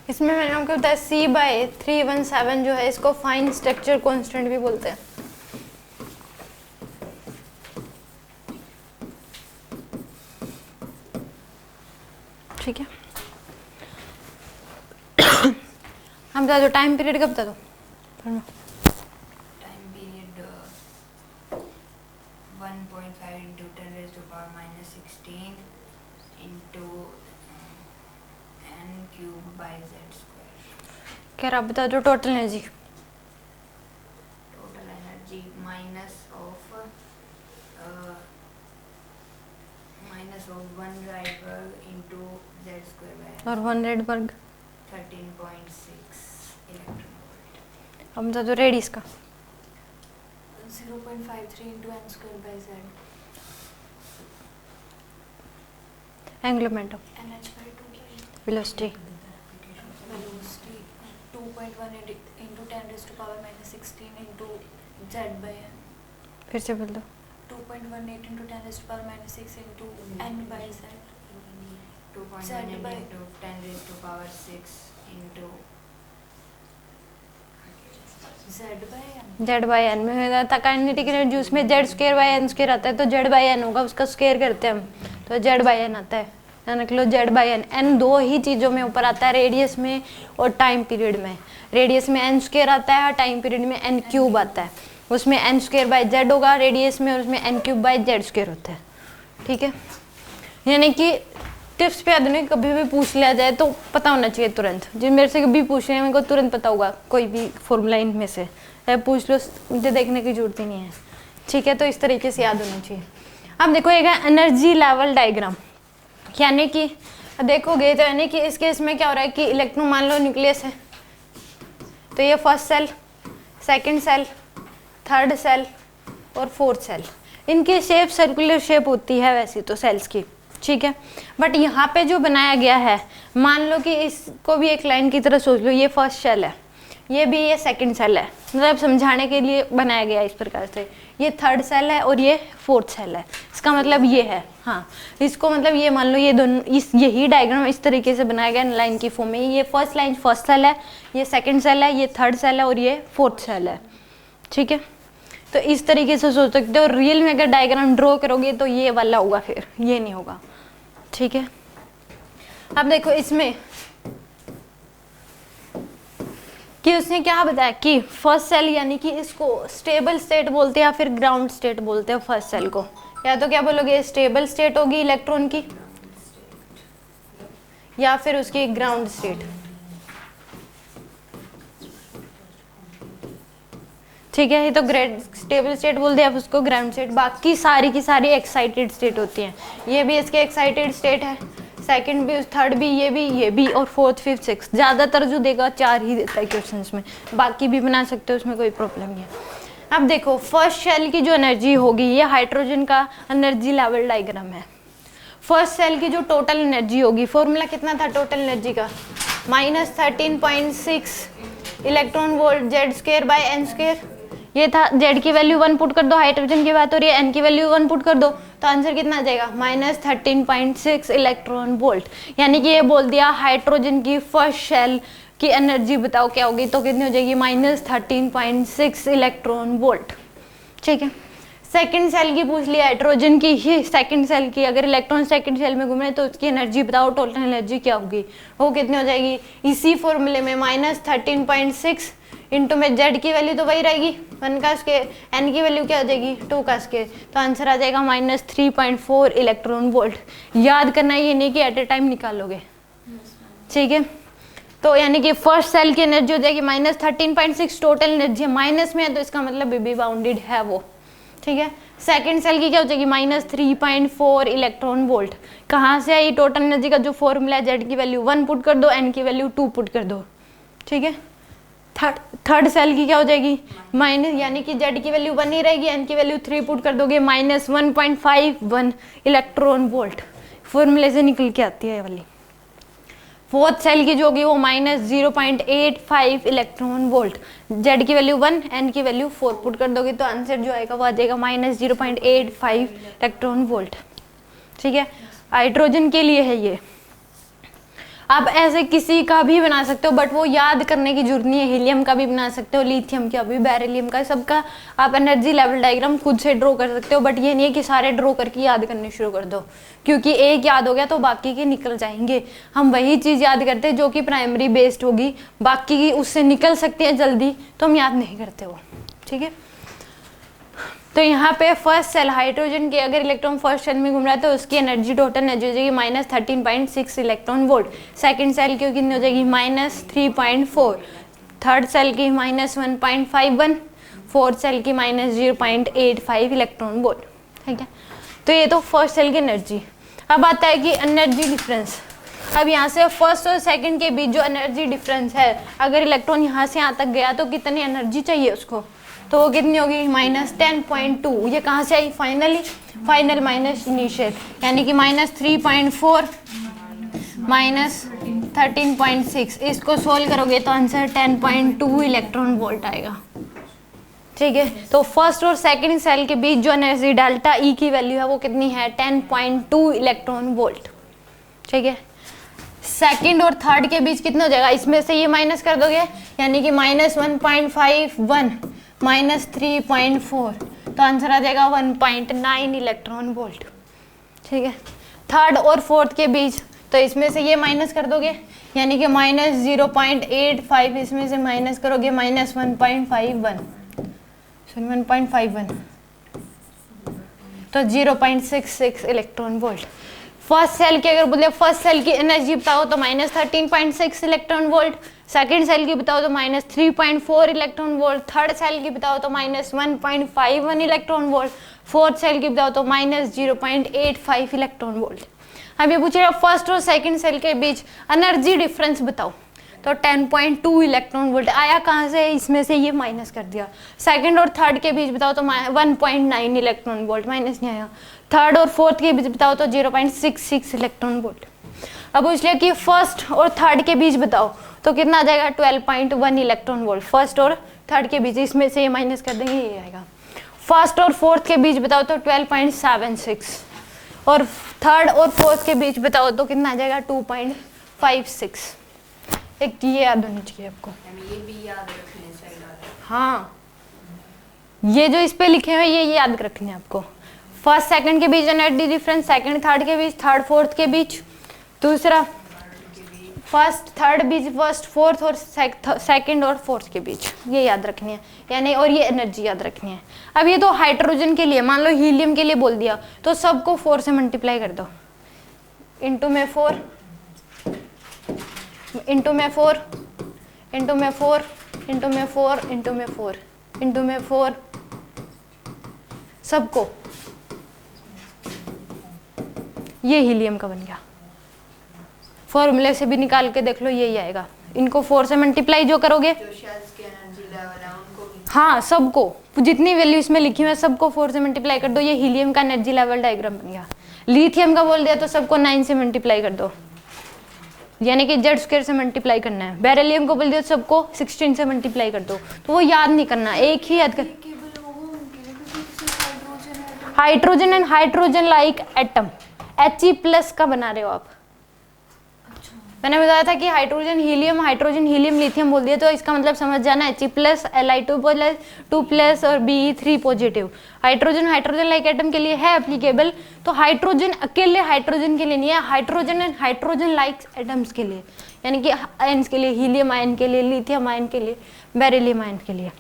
इसमें मैंने आपको बताया C/317 जो है, इसको फाइन स्ट्रक्चर कांस्टेंट भी बोलते हैं। ठीक है, हम बता दो टाइम पीरियड का बता दो। Time period 1.5 into 10⁻⁻16 into n cube by z square. कह रहा, आप बता दो total energy. Total energy minus of 1 Rydberg into z square by और 1 रेडबर्ग 13.6 electron volt. अब बता दो रेडियस का। 0.53 into n square by z. Angular momentum, nh by 2 by velocity, velocity 2.18 into 10⁻⁻16 into z by n. फिर से बोल दो। 2.18 into 10⁻⁻6 into n by z. 2.18 by into 10⁻6 into z by n. Z by N में था kinetic energy, उसमें Z square by N square आता है, तो जेड बाई एन होगा, उसका स्क्वायर करते हैं हम, तो जेड बाई एन आता है। ध्यान रख लो, जेड बाई एन। एन दो ही चीज़ों में ऊपर आता है, रेडियस में और टाइम पीरियड में। रेडियस में एन स्क्वायर आता है और टाइम पीरियड में एन क्यूब आता है। उसमें एन स्क्वायर बाई जेड होगा रेडियस में, और उसमें N cube by Z square होता है। ठीक है, यानी कि टिप्स पे आदमी कभी भी पूछ लिया जाए तो पता होना चाहिए तुरंत। जो मेरे से कभी पूछ रहे हैं मेरे को तुरंत पता होगा, कोई भी फॉर्मूला इनमें से पूछ लो, मुझे देखने की जरूरत ही नहीं है। ठीक है, तो इस तरीके से याद होना चाहिए। अब देखो एक एनर्जी लेवल डायग्राम, यानी कि देखोगे तो यानी कि इस केस में क्या हो रहा है कि इलेक्ट्रॉन मान लो न्यूक्लियस है, तो ये first shell, second shell, third shell और फोर्थ सेल, इनकी शेप सर्कुलर शेप होती है वैसे तो सेल्स की। ठीक है, बट यहाँ पे जो बनाया गया है, मान लो कि इसको भी एक लाइन की तरह सोच लो, ये फर्स्ट सेल है, ये भी ये सेकंड सेल है, मतलब समझाने के लिए बनाया गया इस प्रकार से। ये थर्ड सेल है और ये फोर्थ सेल है, इसका मतलब ये है। हाँ, इसको मतलब ये मान लो ये दोनों, इस यही डायग्राम इस तरीके से बनाया गया लाइन की फॉर्म में। ये फर्स्ट लाइन फर्स्ट सेल है, ये सेकंड सेल है, ये थर्ड सेल है और ये फोर्थ सेल है। ठीक है, तो इस तरीके से सोच सकते हो। रियल में अगर डायग्राम ड्रॉ करोगे तो ये वाला होगा, फिर ये नहीं होगा। ठीक है, अब देखो इसमें कि उसने क्या बताया कि फर्स्ट सेल यानी कि इसको स्टेबल स्टेट बोलते हैं या फिर ग्राउंड स्टेट बोलते हैं फर्स्ट सेल को। या तो क्या बोलोगे, स्टेबल स्टेट होगी इलेक्ट्रॉन की, या फिर उसकी ग्राउंड स्टेट। ठीक है, ये तो स्टेबल स्टेट बोलते हैं, आप उसको ग्राउंड स्टेट। बाकी सारी की सारी एक्साइटेड स्टेट होती हैं। ये भी इसके एक्साइटेड स्टेट है, सेकंड भी, थर्ड भी, ये भी और फोर्थ फिफ्थ सिक्स। ज़्यादातर जो देगा 4 ही देता है क्वेश्चंस में, बाकी भी बना सकते हो, उसमें कोई प्रॉब्लम नहीं है। अब देखो फर्स्ट सेल की जो एनर्जी होगी, ये हाइड्रोजन का एनर्जी लेवल डायग्राम है। फर्स्ट सेल की जो टोटल एनर्जी होगी, फॉर्मूला कितना था टोटल एनर्जी का, -13.6 electron volt Z square by N square. ये था, जेड की वैल्यू 1 पुट कर दो, हाइड्रोजन की बात हो रही है, एन की वैल्यू 1 पुट कर दो, तो आंसर कितना आ जाएगा, -13.6 इलेक्ट्रॉन वोल्ट। यानी कि ये बोल दिया हाइड्रोजन की फर्स्ट सेल की एनर्जी बताओ क्या होगी, तो कितनी हो जाएगी, -13.6 इलेक्ट्रॉन वोल्ट। ठीक है, सेकंड सेल की पूछ लिया, हाइड्रोजन की ही सेकंड सेल की, अगर इलेक्ट्रॉन सेकंड सेल में घूम रहे तो उसकी एनर्जी बताओ, टोटल एनर्जी क्या होगी, वो कितनी हो जाएगी, इसी फॉर्मूले में -13.6 इंटू में जेड की वैल्यू तो वही रहेगी 1 का स्केयर, एन की वैल्यू क्या हो जाएगी 2 का स्केयर, तो आंसर आ जाएगा -3.4 इलेक्ट्रॉन वोल्ट। याद करना है, ये नहीं कि एट ए टाइम निकालोगे, ठीक है। तो यानी कि फर्स्ट सेल की एनर्जी हो जाएगी -13.6, टोटल एनर्जी माइनस में है तो इसका मतलब बीबी बाउंडेड है वो, ठीक है। सेकंड सेल की क्या हो जाएगी -3.4 इलेक्ट्रॉन वोल्ट। कहाँ से आई टोटल एनर्जी का जो फॉर्मूला है, जेड की वैल्यू 1 पुट कर दो, एन की वैल्यू 2 पुट कर दो, ठीक है। थर्ड सेल की क्या हो जाएगी माइनस, यानी कि जेड की वैल्यू 1 ही रहेगी, एन की वैल्यू 3 पुट कर दोगे, -1.51 इलेक्ट्रॉन वोल्ट फॉर्मूले से निकल के आती है ये वाली। फोर्थ सेल की जो होगी वो -0.85 इलेक्ट्रॉन वोल्ट, जेड की वैल्यू 1, एन की वैल्यू 4 पुट कर दोगे तो आंसर जो आएगा वो आ जाएगा -0.85 इलेक्ट्रॉन वोल्ट, ठीक है। हाइड्रोजन के लिए है ये। आप ऐसे किसी का भी बना सकते हो, बट वो याद करने की जरूरत नहीं है। हीलियम का भी बना सकते हो, लिथियम का भी, बेरिलियम का, सबका आप एनर्जी लेवल डायग्राम खुद से ड्रॉ कर सकते हो, बट ये नहीं है कि सारे ड्रॉ करके याद करने शुरू कर दो, क्योंकि एक याद हो गया तो बाकी के निकल जाएंगे। हम वही चीज़ याद करते हैं जो कि प्राइमरी बेस्ड होगी, बाकी की उससे निकल सकती है जल्दी, तो हम याद नहीं करते वो, ठीक है। तो यहाँ पे फर्स्ट सेल हाइड्रोजन के अगर इलेक्ट्रॉन फर्स्ट सेल में घूम रहा है तो उसकी एनर्जी टोटल एनर्जी हो जाएगी -13.6 इलेक्ट्रॉन वोल्ट। सेकंड सेल की कितनी हो जाएगी -3.4, थर्ड सेल की -1.51, फोर्थ सेल की -0.85 इलेक्ट्रॉन वोल्ट, ठीक है। तो ये तो फर्स्ट सेल की एनर्जी। अब आता है कि एनर्जी डिफरेंस। अब यहाँ से फर्स्ट और सेकंड के बीच जो एनर्जी डिफरेंस है, अगर इलेक्ट्रॉन यहाँ से यहाँ तक गया तो कितनी एनर्जी चाहिए उसको, तो वो कितनी होगी -10.2। ये कहाँ से आई फाइनल माइनस इनिशियल, यानी कि -3.4 -13.6, इसको सोल्व करोगे तो आंसर 10.2 इलेक्ट्रॉन वोल्ट आएगा, ठीक है। तो फर्स्ट और सेकंड सेल के बीच जो एनर्जी डेल्टा ई की वैल्यू है वो कितनी है 10.2 इलेक्ट्रॉन वोल्ट, ठीक है। सेकंड और थर्ड के बीच कितना हो जाएगा, इसमें से ये माइनस कर दोगे, यानी कि -1.51 -3.4, तो आंसर आ जाएगा 1.9 इलेक्ट्रॉन वोल्ट, ठीक है। थर्ड और फोर्थ के बीच तो इसमें से ये माइनस कर दोगे, यानी कि -0.85, इसमें से माइनस करोगे -1.51, तो 0.66 इलेक्ट्रॉन वोल्ट। फर्स्ट सेल की अगर बोले फर्स्ट सेल की एनर्जी बताओ तो -13.6 इलेक्ट्रॉन वोल्ट, सेकंड सेल की बताओ तो -3.4 इलेक्ट्रॉन वोल्ट, थर्ड सेल की बताओ तो -1.51 इलेक्ट्रॉन वोल्ट, फोर्थ सेल की बताओ तो -0.85 इलेक्ट्रॉन वोल्ट। अब ये पूछ रहा फर्स्ट और सेकंड सेल के बीच एनर्जी डिफरेंस बताओ, तो 10.2 इलेक्ट्रॉन वोल्ट आया कहाँ से, इसमें से ये माइनस कर दिया। सेकंड और थर्ड के बीच बताओ तो 1.9 इलेक्ट्रॉन वोल्ट, माइनस नहीं आया। थर्ड और फोर्थ के बीच बताओ तो 0.66 इलेक्ट्रॉन वोल्ट। अब इसलिए कि फर्स्ट और थर्ड के बीच बताओ तो कितना आ जाएगा 12.1 इलेक्ट्रॉन वोल्ट, फर्स्ट और थर्ड के बीच, इसमें से ये माइनस कर देंगे ये आएगा। फर्स्ट और फोर्थ के बीच बताओ तो 12.76, और थर्ड और फोर्थ के बीच बताओ तो कितना आ जाएगा 2.56। एक ये याद होनी चाहिए आपको, ये भी याद रखने चाहिए। हाँ ये जो इस पे लिखे हुए ये याद रखने हैं आपको। फर्स्ट सेकंड के बीच एनर्जी डिफरेंस, सेकंड थर्ड के बीच, थर्ड फोर्थ के बीच, दूसरा फर्स्ट थर्ड बीच, फर्स्ट फोर्थ और सेकंड और फोर्थ के बीच, ये याद रखनी है, यानी और ये एनर्जी याद रखनी है। अब ये तो हाइड्रोजन के लिए, मान लो हीलियम के लिए बोल दिया तो सबको 4 से मल्टीप्लाई कर दो, इंटू में 4, इंटू में 4, इंटू में 4, इंटू में 4, इंटू में 4, इंटू में 4, सबको, ये हीलियम का बन गया। फॉर्मूले से भी निकाल के देख लो यही आएगा। इनको 4 से मल्टीप्लाई जो करोगे, जो शेल्स के एनर्जी लेवल है उनको भी, हाँ सबको, जितनी वैल्यू इसमें लिखी हुई है सबको 4 से मल्टीप्लाई कर दो, ये हीलियम का एनर्जी लेवल डायग्राम बन गया। लिथियम का बोल दिया तो सबको 9 से मल्टीप्लाई कर दो, यानी कि Z² से मल्टीप्लाई करना है। बेरिलियम को बोल दिया तो सबको 16 से मल्टीप्लाई कर दो, तो वो याद नहीं करना, एक ही याद कर। Hydrogen and hydrogen like atom, He+ का बना रहे हो आप। मैंने बताया था कि हाइड्रोजन हीलियम लिथियम बोल दिया तो इसका मतलब समझ जाना He+, Li2+, 2+ और Be3 positive. Hydrogen like atom के लिए है एप्लीकेबल, तो हाइड्रोजन अकेले हाइड्रोजन के लिए नहीं है, hydrogen and hydrogen like atoms के लिए। यानी कि आयन्स के लिए हीलियम आयन के लिए, लिथियम आयन के लिए, बेरिलियम आयन के लिए।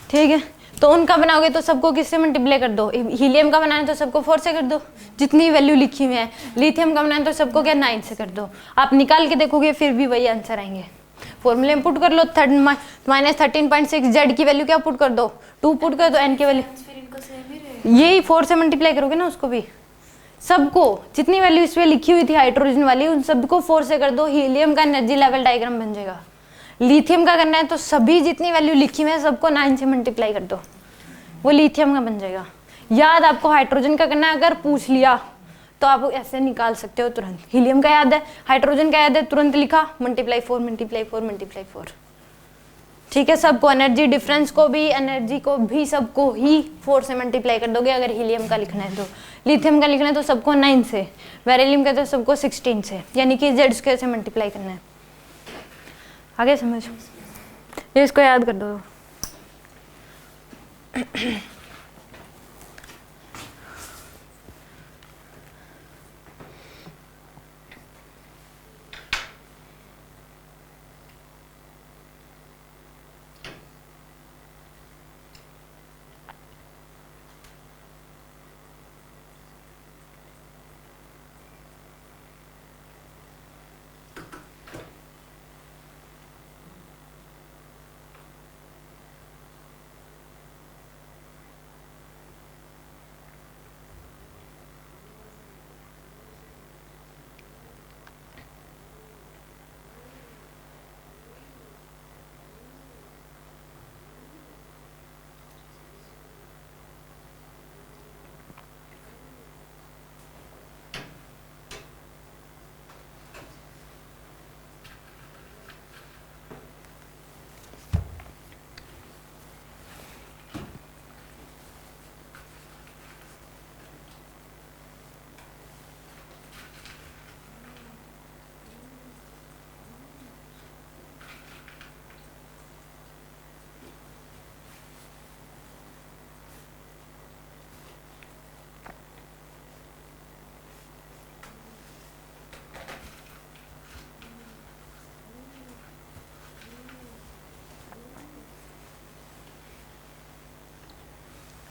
ठीक है, तो उनका बनाओगे तो सबको किससे मल्टीप्लाई कर दो, हीलियम का बनाना है तो सबको 4 से कर दो जितनी वैल्यू लिखी हुई है, लिथियम का बनाना है तो सबको क्या 9 से कर दो। आप निकाल के देखोगे फिर भी वही आंसर आएंगे। फॉर्मूले में पुट कर लो, -13.6 जेड की वैल्यू क्या पुट कर दो, 2 पुट कर दो, एन की वैल्यू यही 4 से मल्टीप्लाई करोगे ना उसको भी, सबको जितनी वैल्यू इसमें लिखी हुई थी हाइड्रोजन वाली उन सबको 4 से कर दो, हीलियम का एनर्जी लेवल डायग्राम बन जाएगा। लिथियम का करना है तो सभी जितनी वैल्यू लिखी हुई है सबको 9 से मल्टीप्लाई कर दो, वो लिथियम का बन जाएगा। याद आपको हाइड्रोजन का करना है, अगर पूछ लिया तो आप ऐसे निकाल सकते हो तुरंत। हीलियम का याद है, हाइड्रोजन का याद है, तुरंत लिखा *4 ठीक है। सबको एनर्जी डिफरेंस को भी, एनर्जी को भी, सबको ही 4 से मल्टीप्लाई कर दोगे अगर हीलियम का लिखना है तो। लिथियम का लिखना है तो सबको 9 से, बेरिलियम का तो सबको 16 से, यानी कि जेड स्क्वायर से मल्टीप्लाई करना है। आगे समझो, ये इसको याद कर दो।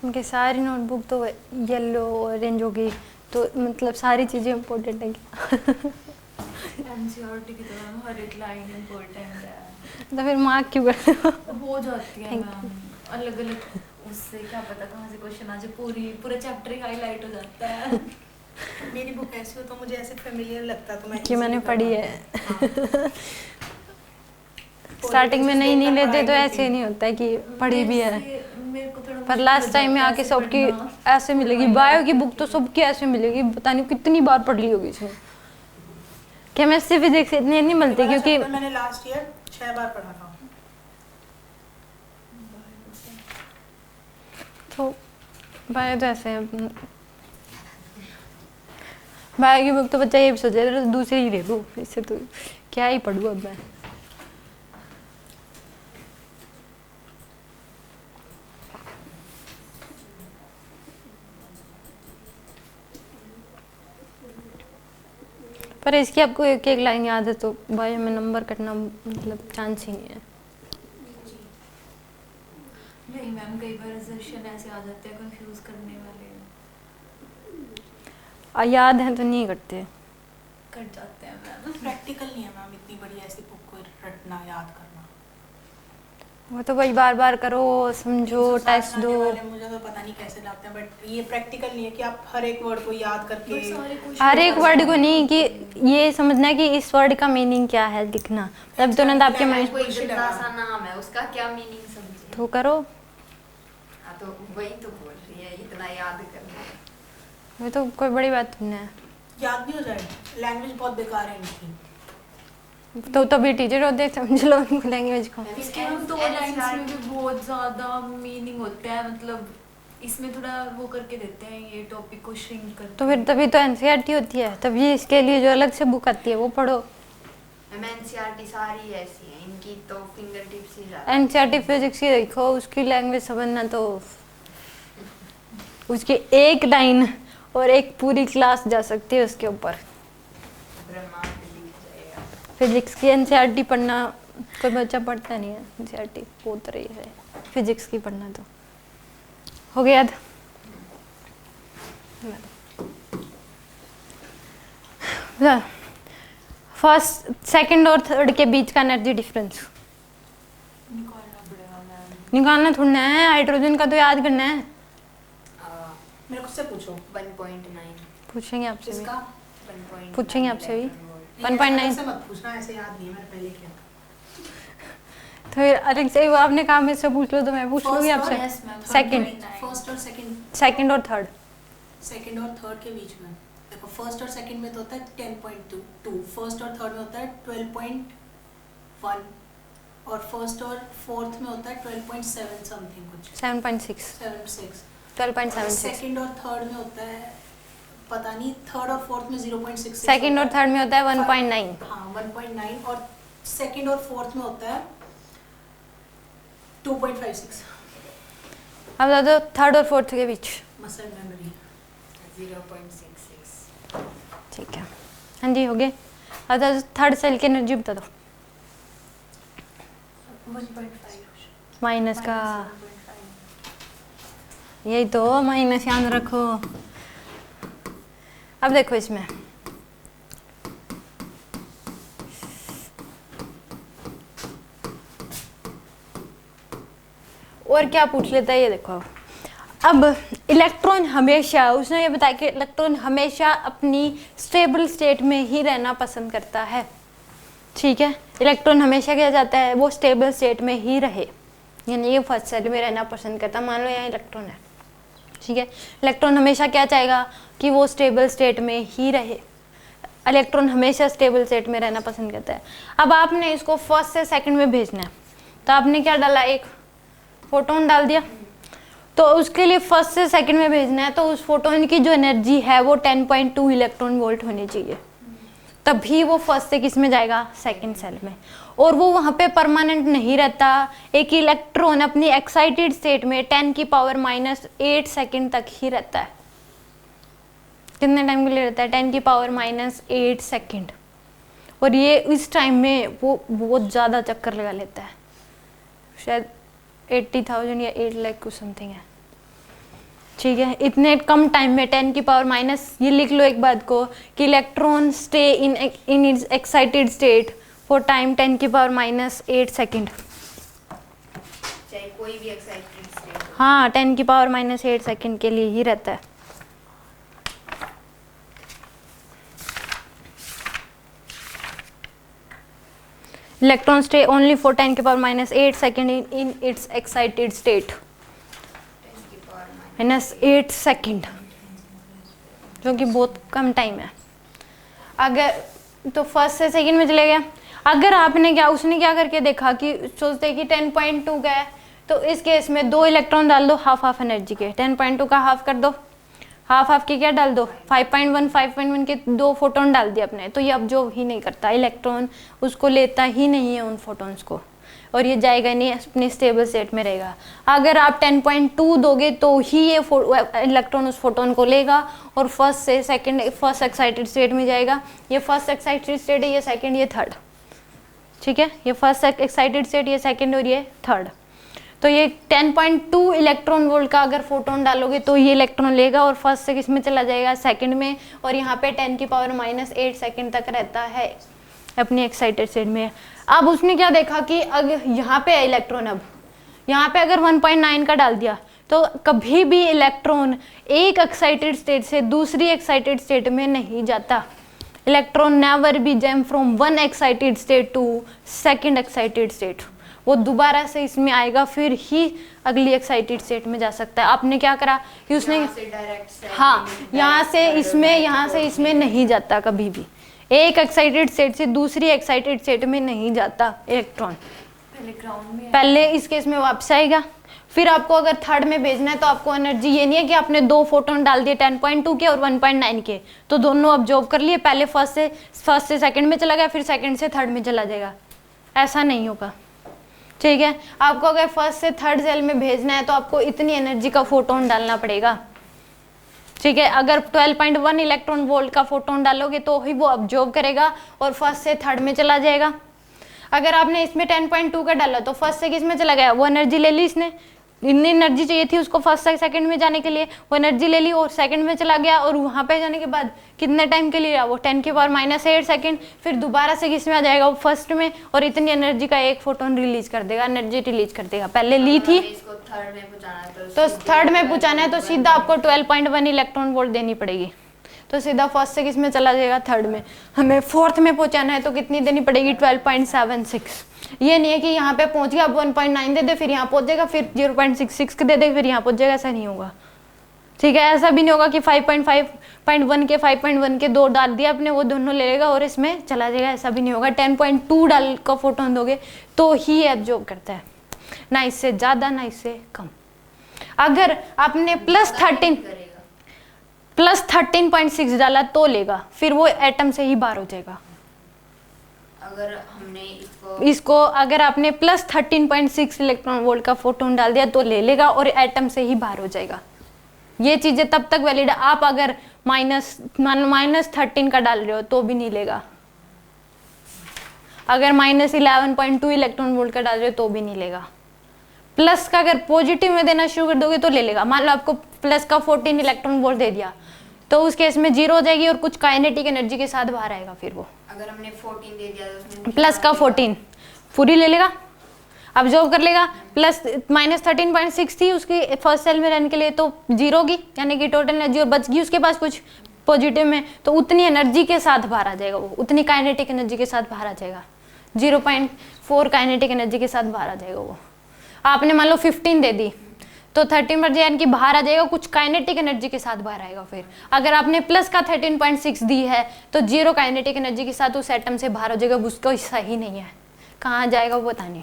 उनके सारी नोटबुक तो येलो ऑरेंज होगी, तो मतलब सारी चीज़ें इम्पोर्टेंट है एनसीईआरटी की तरह हर एक लाइन इम्पोर्टेंट है, तो फिर मार्क क्यों करते हो जाती है मैम अलग अलग, उससे क्या पता कहाँ से क्वेश्चन आ जाए, पूरा चैप्टर ही हाईलाइट हो जाता है। मेरी बुक ऐसी हो तो मुझे ऐसे फेमिलियर लगता तो मैं कि मैंने पढ़ी है। स्टार्टिंग में नहीं लेते तो ऐसे नहीं होता है कि पढ़ी भी है, पर लास्ट टाइम में आके सबकी ऐसे मिलेगी। बायो की बुक तो सबकी ऐसे मिलेगी, पता नहीं कितनी बार पढ़ ली होगी इसमें। केमिस्ट्री फिजिक्स इतनी नहीं मिलती क्योंकि मैंने लास्ट ईयर 6 बार पढ़ा था। तो बायो तो ऐसे है, बायो की बुक तो बच्चा ये भी सोचे दूसरी ही ले लूँ, इससे तो क्या ही पढ़ूँ अब मैं। पर इसकी आपको एक एक लाइन याद है तो बायो में नंबर कटना मतलब चांस ही नहीं है। नहीं मैम, कई बार असर्शन ऐसे आ जाते हैं कंफ्यूज करने वाले, याद है तो नहीं करते, कट जाते हैं मैम। प्रैक्टिकल नहीं है मैम इतनी बड़ी ऐसी बुक को रटना याद करना, वो तो वही बार बार करो, समझो, टेस्ट दो। मुझे तो पता नहीं कैसे लाते हैं, बट ये प्रैक्टिकल नहीं है कि आप हर एक वर्ड को याद करके, हर एक वर्ड को नहीं, कि ये समझना है कि इस वर्ड का मीनिंग क्या है लिखना, तब तुरंत आपके माइंड कोई गंदा सा नाम है उसका क्या मीनिंग समझे तो करो। हाँ तो वही तो बोल रही है, इतना याद करना वो तो कोई बड़ी बात नहीं है, याद भी हो जाएगा। लैंग्वेज बहुत बेकार है इनकी, तो तभी टीचर होते हैं, समझ लो उनको लैंग्वेज को। इसके हम 2 लाइन्स में भी बहुत ज़्यादा मीनिंग होता है, मतलब इसमें थोड़ा वो करके देते हैं, ये टॉपिक को श्रिंक करके। तो फिर तभी तो एनसीईआरटी होती है, तभी इसके लिए जो अलग से बुक आती है वो पढ़ो। एनसीईआरटी सारी ऐसी है, इनकी तो फिंगर टिप्स ही ज्यादा। एनसीईआरटी फिजिक्स की देखो, उसकी लैंग्वेज समझना तो उसकी एक लाइन और एक पूरी क्लास जा सकती है उसके ऊपर। ब्रह्मांड दिख जाएगा। फिजिक्स की एनसीईआरटी पढ़ना कोई बच्चा पढ़ता नहीं है, एनसीईआरटी बहुत रही है फिजिक्स की पढ़ना। तो हो गया याद? फर्स्ट सेकंड और थर्ड के बीच का एनर्जी डिफरेंस निकालना पड़ेगा मैम। निकालना थोड़ा है, हाइड्रोजन का तो याद करना है। मेरे को से पूछो 1.9 पूछेंगे आपसे भी, इसका 1.9 पूछेंगे आपसे भी। Electron volt. 1.9 ऐसे मत पूछना, ऐसे याद नहीं है, मैंने पहले किया था। तो फिर अलग से आपने कहा मेरे से पूछ लो तो मैं पूछ लूँगी First और- आपसे। Yes, ma'am, second 1.9। फर्स्ट और सेकंड, सेकंड और थर्ड सेकंड और थर्ड के बीच में देखो, फर्स्ट और सेकंड में तो होता है 10.2, फर्स्ट और थर्ड में होता है 12.1 और फर्स्ट और फोर्थ में होता है 12.7 समथिंग कुछ 7.6 76। 12.76 सेकंड और थर्ड में होता है पता नहीं, थर्ड और फोर्थ में 0.66, सेकंड और थर्ड में होता है 1.9। हाँ 1.9 और सेकंड और फोर्थ में होता है 2.56। अब बता दो थर्ड और फोर्थ के बीच। Muscle memory 0.66। ठीक है, हाँ जी हो गए। अब बता दो थर्ड सेल की एनर्जी बता दो। 1.5 माइनस का, 1.5। यही तो माइनस याद रखो। अब देखो इसमें और क्या पूछ लेता है ये देखो। अब इलेक्ट्रॉन हमेशा, उसने ये बताया कि इलेक्ट्रॉन हमेशा अपनी स्टेबल स्टेट में ही रहना पसंद करता है। ठीक है, इलेक्ट्रॉन हमेशा क्या चाहता है, वो स्टेबल स्टेट में ही रहे, यानी ये फर्स्ट सेल में रहना पसंद करता है। मान लो यहाँ इलेक्ट्रॉन है, ठीक है, इलेक्ट्रॉन हमेशा क्या चाहेगा कि वो स्टेबल स्टेट में ही रहे। इलेक्ट्रॉन हमेशा स्टेबल स्टेट में रहना पसंद करता है। अब आपने इसको फर्स्ट से सेकंड में भेजना है, तो आपने क्या डाला, एक फोटोन डाल दिया। तो उसके लिए फर्स्ट से सेकंड में भेजना है, तो उस फोटोन की जो एनर्जी है वो 10.2 इलेक्ट्रॉन वोल्ट होनी चाहिए, तभी वो फर्स्ट से किस में जाएगा, सेकंड सेल में। और वो वहाँ पे परमानेंट नहीं रहता। एक इलेक्ट्रॉन अपनी एक्साइटेड स्टेट में 10⁻⁸ सेकंड तक ही रहता है। कितने टाइम के लिए रहता है, 10⁻⁸ सेकंड। और ये इस टाइम में वो बहुत ज़्यादा चक्कर लगा लेता है, शायद 80,000 या 8 लाख कुछ समथिंग है। ठीक है, इतने कम टाइम में 10⁻⁻, ये लिख लो एक बात को कि electron stay in its excited state for time 10⁻⁸ second. चाहे कोई भी एक्साइटेड स्टेट हो। हाँ, 10⁻⁸ सेकंड के लिए ही रहता है। Electron stay only for 10⁻⁸ second in its excited state, 8 second, जो कि बहुत कम टाइम है। अगर तो फर्स्ट से सेकंड में चले गया। अगर आपने क्या, उसने क्या करके देखा कि सोचते कि 10.2 का है, तो इस केस में 2 इलेक्ट्रॉन डाल दो हाफ एनर्जी के, 10.2 का हाफ कर दो, हाफ के क्या डाल दो, 5.1 के 2 फोटोन डाल दिए अपने। तो ये अब्जॉर्ब ही नहीं करता, इलेक्ट्रॉन उसको लेता ही नहीं है उन फोटोन्स को, और ये जाएगा नहीं, अपनी स्टेबल स्टेट में रहेगा। अगर आप 10.2 दोगे तो ही ये इलेक्ट्रॉन उस फोटोन को लेगा और फर्स्ट से सेकंड, फर्स्ट एक्साइटेड स्टेट में जाएगा। ये फर्स्ट एक्साइटेड स्टेट है, ये सेकंड, ये थर्ड। ठीक है, ये फर्स्ट एक्साइटेड स्टेट, ये सेकंड और ये थर्ड। तो ये 10.2 इलेक्ट्रॉन वोल्ट का अगर फोटोन डालोगे तो ये इलेक्ट्रॉन लेगा और फर्स्ट से किस में चला जाएगा, सेकंड में। और यहाँ पे 10⁻⁸ सेकंड तक रहता है अपनी एक्साइटेड स्टेट में। अब उसने क्या देखा कि अगर यहाँ पे है इलेक्ट्रॉन, अब यहाँ पे अगर 1.9 का डाल दिया तो कभी भी इलेक्ट्रॉन एक एक्साइटेड स्टेट से दूसरी एक्साइटेड स्टेट में नहीं जाता। Electron never be jump from one excited state to second excited state. वो दोबारा से इसमें आएगा, फिर ही अगली एक्साइटेड स्टेट में जा सकता है। आपने क्या करा कि उसने, हाँ, यहाँ से इसमें नहीं जाता कभी भी। एक एक्साइटेड स्टेट से दूसरी एक्साइटेड स्टेट में नहीं जाता इलेक्ट्रॉन, पहले ग्राउंड में पहले इस केस में वापस आएगा। फिर आपको अगर थर्ड में भेजना है तो आपको एनर्जी ये नहीं है कि आपने 2 फोटोन डाल दिए 10.2 के और 1.9 के, तो दोनों अब्जॉर्ब कर लिए, पहले फर्स्ट से सेकंड में चला गया, फिर सेकंड से थर्ड में चला जाएगा। ऐसा नहीं होगा। ठीक है, आपको अगर फर्स्ट से थर्ड सेल में भेजना है तो आपको इतनी एनर्जी का फोटोन डालना पड़ेगा। ठीक है, अगर 12.1 इलेक्ट्रॉन वोल्ट का फोटोन डालोगे तो ही वो ऑब्जॉर्ब करेगा और फर्स्ट से थर्ड में चला जाएगा। अगर आपने इसमें 10.2 का डाला तो फर्स्ट से किस में चला गया, वो एनर्जी ले ली इसने, इतनी एनर्जी चाहिए थी उसको फर्स्ट से सेकंड में जाने के लिए, वो एनर्जी ले ली और सेकंड में चला गया, और वहाँ पे जाने के बाद कितने टाइम के लिए रहा वो 10⁻⁸ सेकंड, फिर दोबारा से किस में आ जाएगा वो फर्स्ट में, और इतनी एनर्जी का एक फोटोन रिलीज कर देगा, एनर्जी रिलीज कर देगा। पहले ली थी इसको थर्ड में पहुंचाना है तो थर्ड में पहुंचाना है तो सीधा आपको 12.1 इलेक्ट्रॉन वोल्ट देनी पड़ेगी, तो सीधा फर्स्ट से किस में चला जाएगा, थर्ड में। हमें फोर्थ में पहुंचाना है तो कितनी देनी पड़ेगी, 12.76। ये नहीं है कि यहाँ पे पहुंच गया, 1.9 दे दे, फिर यहाँ पहुंच जाएगा, फिर 0.66 दे दे, फिर यहाँ पहुंच जाएगा, ऐसा नहीं होगा। ठीक है, ऐसा भी नहीं होगा कि 5.5.1 के 5.1 के 2 डाल दिया अपने, वो दोनों ले लेगा और इसमें चला जाएगा, ऐसा भी नहीं होगा। 10.2 डाल का फोटोन दोगे तो ही एब्जॉर्ब करता है, ना इससे ज्यादा ना इससे कम। अगर आपने प्लस 13.6 डाला तो लेगा, फिर वो एटम से ही बाहर हो जाएगा। अगर हमने इसको अगर आपने प्लस 13.6 इलेक्ट्रॉन वोल्ट का फोटोन डाल दिया तो ले लेगा और एटम से ही बाहर हो जाएगा। ये चीजें तब तक वैलिड है। आप अगर -13 का डाल रहे हो तो भी नहीं लेगा, अगर -11.2 इलेक्ट्रॉन वोल्ट का डाल रहे हो तो भी नहीं लेगा। प्लस का अगर पॉजिटिव में देना शुरू कर दोगे तो ले लेगा। मान लो आपको प्लस का 14 इलेक्ट्रॉन वोल्ट दे दिया तो उस केस में 0 हो जाएगी और कुछ काइनेटिक एनर्जी के साथ बाहर आएगा। फिर वो अगर हमने 14 दे दिया तो उसमें प्लस का 14 पूरी ले लेगा, ऑब्जर्व कर लेगा। प्लस -13.6 थी उसकी फर्स्ट सेल में रहने के लिए तो 0 होगी, यानी कि टोटल एनर्जी, और बच गई उसके पास कुछ पॉजिटिव में, तो उतनी एनर्जी के साथ बाहर आ जाएगा वो, उतनी काइनेटिक एनर्जी के साथ बाहर आ जाएगा। 0.4 काइनेटिक एनर्जी के साथ बाहर आ जाएगा वो। आपने मान लो 15 दे दी तो 13 पर यानी कि बाहर आ जाएगा, कुछ काइनेटिक एनर्जी के साथ बाहर आएगा। फिर अगर आपने प्लस का 13.6 दी है तो 0 काइनेटिक एनर्जी के साथ उस एटम से बाहर हो जाएगा, उसका हिस्सा ही नहीं है, कहाँ जाएगा वो पता नहीं।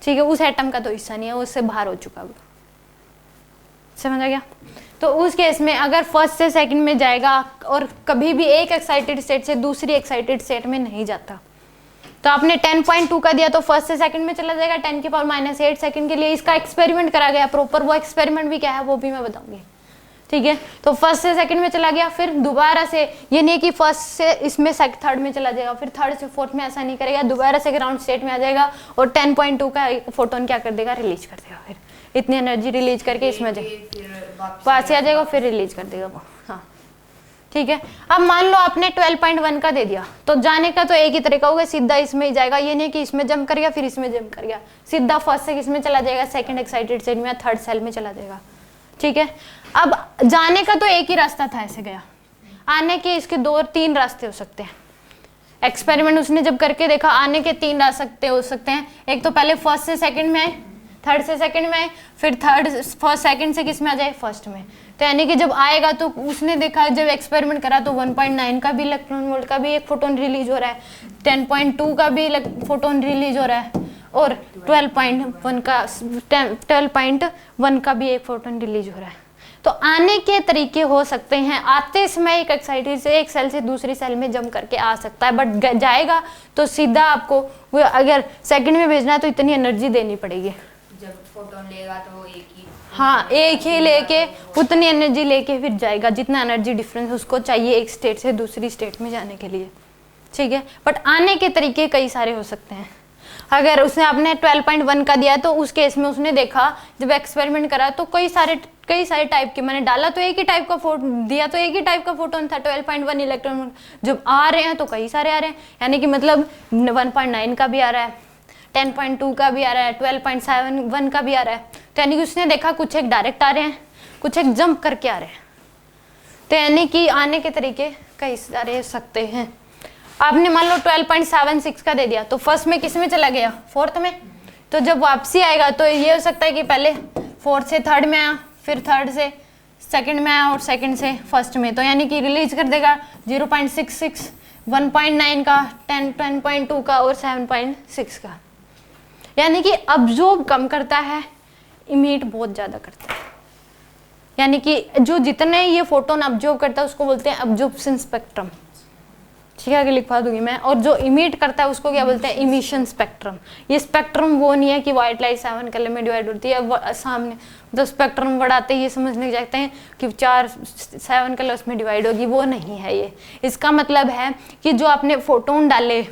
ठीक है, उस एटम का तो हिस्सा नहीं है, उससे बाहर हो चुका वो। समझ आ गया? तो उस केस में अगर फर्स्ट से सेकंड में जाएगा और कभी भी एक एक्साइटेड स्टेट से दूसरी एक्साइटेड स्टेट में नहीं जाता, तो आपने 10.2 का दिया तो फर्स्ट से सेकंड में चला जाएगा 10⁻⁸ सेकंड के लिए। इसका एक्सपेरिमेंट करा गया प्रॉपर, वो एक्सपेरिमेंट भी क्या है वो भी मैं बताऊंगी। ठीक है, तो फर्स्ट से सेकंड में चला गया, फिर दोबारा से, ये नहीं कि फर्स्ट से इसमें थर्ड में चला जाएगा, फिर थर्ड से फोर्थ में, ऐसा नहीं करेगा, दोबारा से ग्राउंड स्टेट में आ जाएगा और 10.2 का फोटोन क्या कर देगा, रिलीज कर देगा। फिर इतनी एनर्जी रिलीज करके इसमें वापस आ जाएगा, फिर रिलीज कर देगा वो। हाँ ठीक है, अब मान लो आपने 12.1 का दे दिया तो जाने का तो एक ही तरीका होगा, सीधा इसमें ही जाएगा। ये नहीं कि इसमें जंप कर गया फिर इसमें जंप कर गया, सीधा फर्स्ट से किसमें चला जाएगा, सेकंड एक्साइटेड स्टेट में, थर्ड सेल में चला जाएगा। ठीक है, अब जाने का तो एक ही रास्ता था, ऐसे गया। आने के इसके 2-3 रास्ते हो सकते हैं। एक्सपेरिमेंट उसने जब करके देखा, आने के 3 रास्ते हो सकते हैं। एक तो पहले फर्स्ट से सेकंड में आए, थर्ड से सेकंड में आए, फिर फर्स्ट सेकंड से किस में आ जाए, फर्स्ट में। तो यानी कि जब आएगा तो उसने देखा, जब एक्सपेरिमेंट करा तो 1.9 का भी इलेक्ट्रॉन वोल्ट का भी एक फोटोन रिलीज हो रहा है, 10.2 का भी फोटोन रिलीज हो रहा है, और 12.1 का भी एक फोटोन रिलीज हो रहा है। तो आने के तरीके हो सकते हैं, आते समय एक एक्साइटेड से एक सेल से दूसरी सेल में जंप करके आ सकता है, बट जाएगा तो सीधा आपको वो, अगर सेकंड में भेजना है तो इतनी एनर्जी देनी पड़ेगी। जब फोटोन लेगा तो वो एक ही, हाँ एक ही लेके उतनी एनर्जी लेके फिर जाएगा जितना एनर्जी डिफरेंस उसको चाहिए एक स्टेट से दूसरी स्टेट में जाने के लिए। ठीक है, बट आने के तरीके कई सारे हो सकते हैं। अगर उसने आपने 12.1 का दिया तो उस केस में उसने देखा, जब एक्सपेरिमेंट करा तो कई सारे टाइप के, मैंने डाला तो एक ही टाइप का दिया तो एक ही टाइप का फोटोन था, 12.1 इलेक्ट्रॉन। जब आ रहे हैं तो कई सारे आ रहे हैं, यानी कि मतलब 1.9 का भी आ रहा है, 10.2 का भी आ रहा है, 12.71 का भी आ रहा है। तो यानी कि उसने देखा कुछ एक डायरेक्ट आ रहे हैं, कुछ एक जंप करके आ रहे हैं। तो यानी कि आने के तरीके कई सारे हो सकते हैं। आपने मान लो 12.76 का दे दिया तो फर्स्ट में किस में चला गया, फोर्थ में। तो जब वापसी आएगा तो ये हो सकता है कि पहले फोर्थ से थर्ड में आया, फिर थर्ड से सेकंड में आया और सेकंड से फर्स्ट में। तो यानी कि रिलीज कर देगा 0.66, 1.9 का, 10.2 का और 7.6 का। यानी कि अब्जॉर्ब कम करता है, इमिट बहुत ज़्यादा करता है। यानी कि जो जितने ये फोटोन अब्जॉर्ब करता है उसको बोलते हैं अब्जॉर्प्शन स्पेक्ट्रम। ठीक है, आगे लिखवा दूंगी मैं। और जो इमिट करता है उसको क्या बोलते हैं, इमिशन स्पेक्ट्रम। ये स्पेक्ट्रम वो नहीं है कि व्हाइट लाइट 7 कलर में डिवाइड होती है, सामने तो स्पेक्ट्रम बढ़ाते ये समझने जाते हैं कि 7 कलर्स में डिवाइड होगी, वो नहीं है ये। इसका मतलब है कि जो आपने फोटोन डाले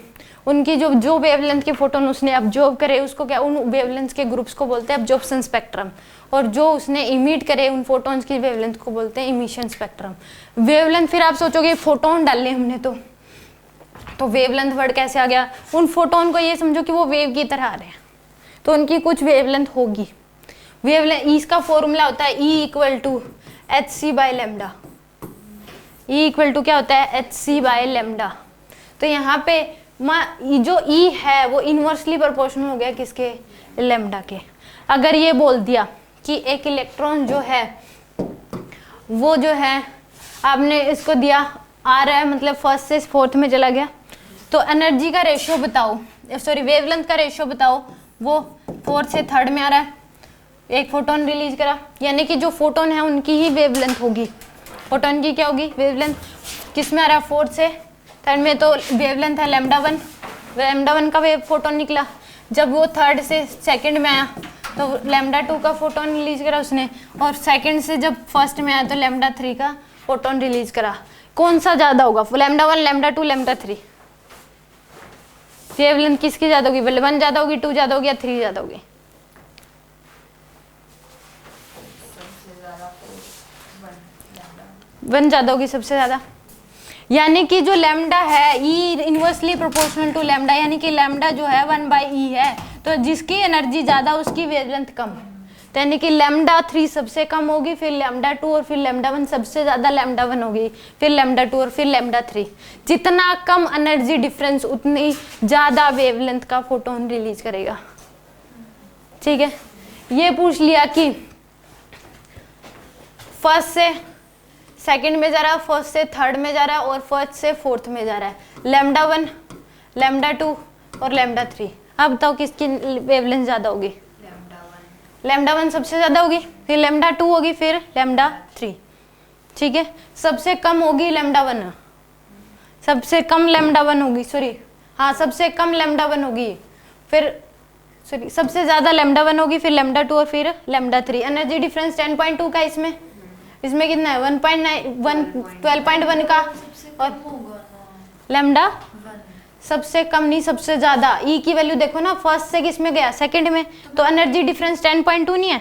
उनकी जो वेवलेंथ के फोटोन उसने अब्जॉर्ब करे उसको क्या, उन वेवलेंथ के ग्रुप्स को बोलते हैं अब्जॉर्प्शन स्पेक्ट्रम। और जो उसने इमिट करे उन फोटोन्स की वेवलेंथ को बोलते हैं इमिशन स्पेक्ट्रम। वेवलेंथ, फिर आप सोचोगे फोटोन डाले हमने तो वेवलेंथ वर्ड कैसे आ गया? उन फोटोन को ये समझो कि वो वेव की तरह आ रहे हैं, तो उनकी कुछ वेवलेंथ होगी। वेवलेंथ इसका फॉर्मूला होता है E = hc/λ। E = क्या होता है, hc/λ। तो यहाँ पे जो E है वो इनवर्सली प्रोपोर्शनल हो गया किसके, लैम्डा के। अगर ये बोल दिया कि एक इलेक्ट्रॉन जो है वो जो है आपने इसको दिया आ रहा है, मतलब फर्स्ट से फोर्थ में चला गया, तो एनर्जी का रेशियो बताओ, सॉरी वेवलेंथ का रेशियो बताओ, वो फोर्थ से थर्ड में आ रहा है, एक फोटोन रिलीज करा, यानी कि जो फोटोन है उनकी ही वेवलेंथ होगी। फोटोन की क्या होगी वेवलेंथ, किस में आ रहा है, फोर्थ से थर्ड में, तो वेवलेंथ है λ1। λ1 का वेव फोटोन निकला। जब वो थर्ड से सेकंड में आया तो λ2 का फोटोन रिलीज करा उसने, और सेकंड से जब फर्स्ट में आया तो λ3 का फोटोन रिलीज करा। कौन सा ज़्यादा होगा, λ1, λ2, λ3? वेवलेंथ किसकी ज़्यादा होगी, 1 ज़्यादा होगी, 2 ज़्यादा होगी या 3 ज़्यादा होगी? वन ज़्यादा होगी सबसे ज़्यादा। यानी कि जो लैम्डा है E inversely proportional to lambda, यानी कि लैम्डा जो है 1/E है, तो जिसकी एनर्जी ज़्यादा उसकी वेवलेंथ कम। तो यानी कि λ3 सबसे कम होगी, फिर λ2 और फिर λ1 सबसे ज़्यादा λ1 होगी, फिर λ2 और फिर λ3। जितना कम एनर्जी डिफरेंस उतनी ज़्यादा वेवलेंथ का फोटोन रिलीज करेगा। ठीक है, ये पूछ लिया कि फर्स्ट से सेकंड में जा रहा है, फर्स्ट से थर्ड में जा रहा है और फर्स्ट से फोर्थ में जा रहा है, λ1, λ2 और λ3। अब बताओ किसकी वेवलेंथ ज़्यादा होगी? λ1 सबसे ज़्यादा होगी, फिर λ2 होगी, फिर λ3। ठीक है, सबसे कम होगी λ1, सबसे कम λ1 होगी, सॉरी हाँ सबसे कम λ1 होगी, फिर सॉरी सबसे ज़्यादा λ1 होगी, फिर λ2 और फिर λ3। एनर्जी डिफरेंस 10.2 का, इसमें कितना है 12.1 का, और लैम्डा सबसे कम नहीं सबसे ज्यादा। E की वैल्यू देखो ना, फर्स्ट से किस में गया, सेकंड में, तो एनर्जी डिफरेंस 10.2 नहीं है,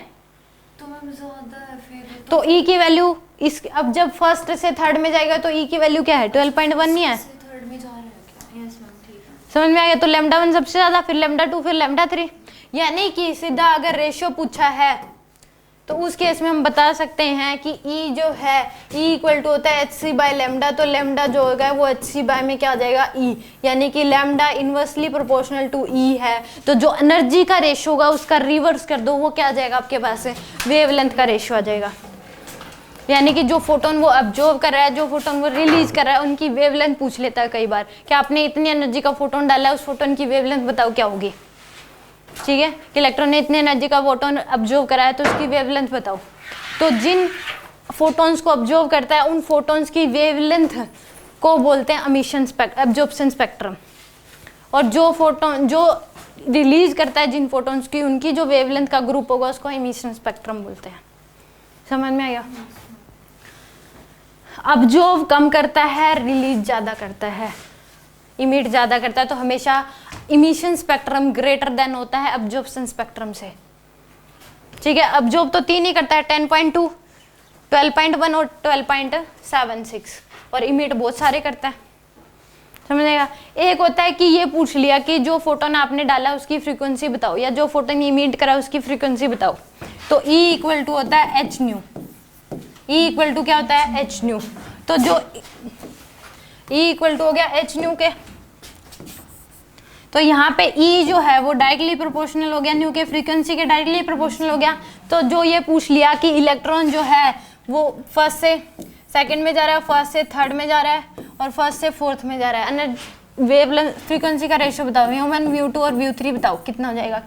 तो मैम ज्यादा है फिर तो E की वैल्यू इस, अब जब फर्स्ट से थर्ड में जाएगा तो E की वैल्यू क्या है, 12.1 नहीं है, थर्ड में जा रहा है क्या? यस मैम ठीक है, समझ में आ गया। तो λ1 सबसे ज्यादा, फिर λ2, फिर λ3। यानी कि सीधा अगर रेशियो पूछा है तो उस केस में हम बता सकते हैं कि E जो है E = होता है hc/λ, तो लैम्डा जो होगा वो hc/ में क्या आ जाएगा, E, यानी कि lambda inversely proportional to E है। तो जो एनर्जी का रेशियो होगा उसका रिवर्स कर दो, वो क्या आ जाएगा आपके पास, वेवलेंथ का रेशियो आ जाएगा। यानी कि जो फोटोन वो अब्जॉर्ब कर रहा है, जो फोटोन वो रिलीज कर रहा है, उनकी वेवलेंथ पूछ लेता है कई बार कि आपने इतनी एनर्जी का फोटोन डाला है, उस फोटोन की वेवलेंथ बताओ क्या होगी। ठीक है, कि इलेक्ट्रॉन ने इतने एनर्जी का फोटोन अब्जॉर्ब करा है तो उसकी वेवलेंथ बताओ। तो जिन फोटोन्स को अब्जॉर्ब करता है उन फोटोन्स की वेवलेंथ को बोलते हैं अब्जॉर्प्शन स्पेक्ट्रम, और जो फोटोन जो रिलीज करता है जिन फोटोन्स की, उनकी जो वेवलेंथ का ग्रुप होगा उसको इमिशन स्पेक्ट्रम बोलते हैं। समझ में आया? अब्जॉर्ब कम करता है, रिलीज ज़्यादा करता है, इमिट ज़्यादा करता है, तो हमेशा इमिशन स्पेक्ट्रम ग्रेटर देन होता है अब्जॉर्प्शन स्पेक्ट्रम से। ठीक है, अब्जॉर्ब तो 3 ही करता है, 10.2, 12.1 और 12.76, और इमिट बहुत सारे करता है। समझेगा? एक होता है कि ये पूछ लिया कि जो फोटोन आपने डाला उसकी फ्रीक्वेंसी बताओ, या जो फोटोन इमिट करा उसकी फ्रीक्वेंसी बताओ। तो E = होता है hν। E = क्या होता है, hν। तो जो E = हो गया hν के, तो यहाँ पे E जो है वो डायरेक्टली प्रोपोर्शनल हो गया न्यू के फ्रीक्वेंसी के, डायरेक्टली प्रोपोर्शनल हो गया। तो जो ये पूछ लिया कि इलेक्ट्रॉन जो है वो फर्स्ट से सेकंड में जा रहा है, फर्स्ट से थर्ड में जा रहा है और फर्स्ट से फोर्थ में जा रहा है, वेवलेंथ फ्रीक्वेंसी का रेशियो बताओ, μ1 μ2 और μ3 बताओ कितना हो जाएगा।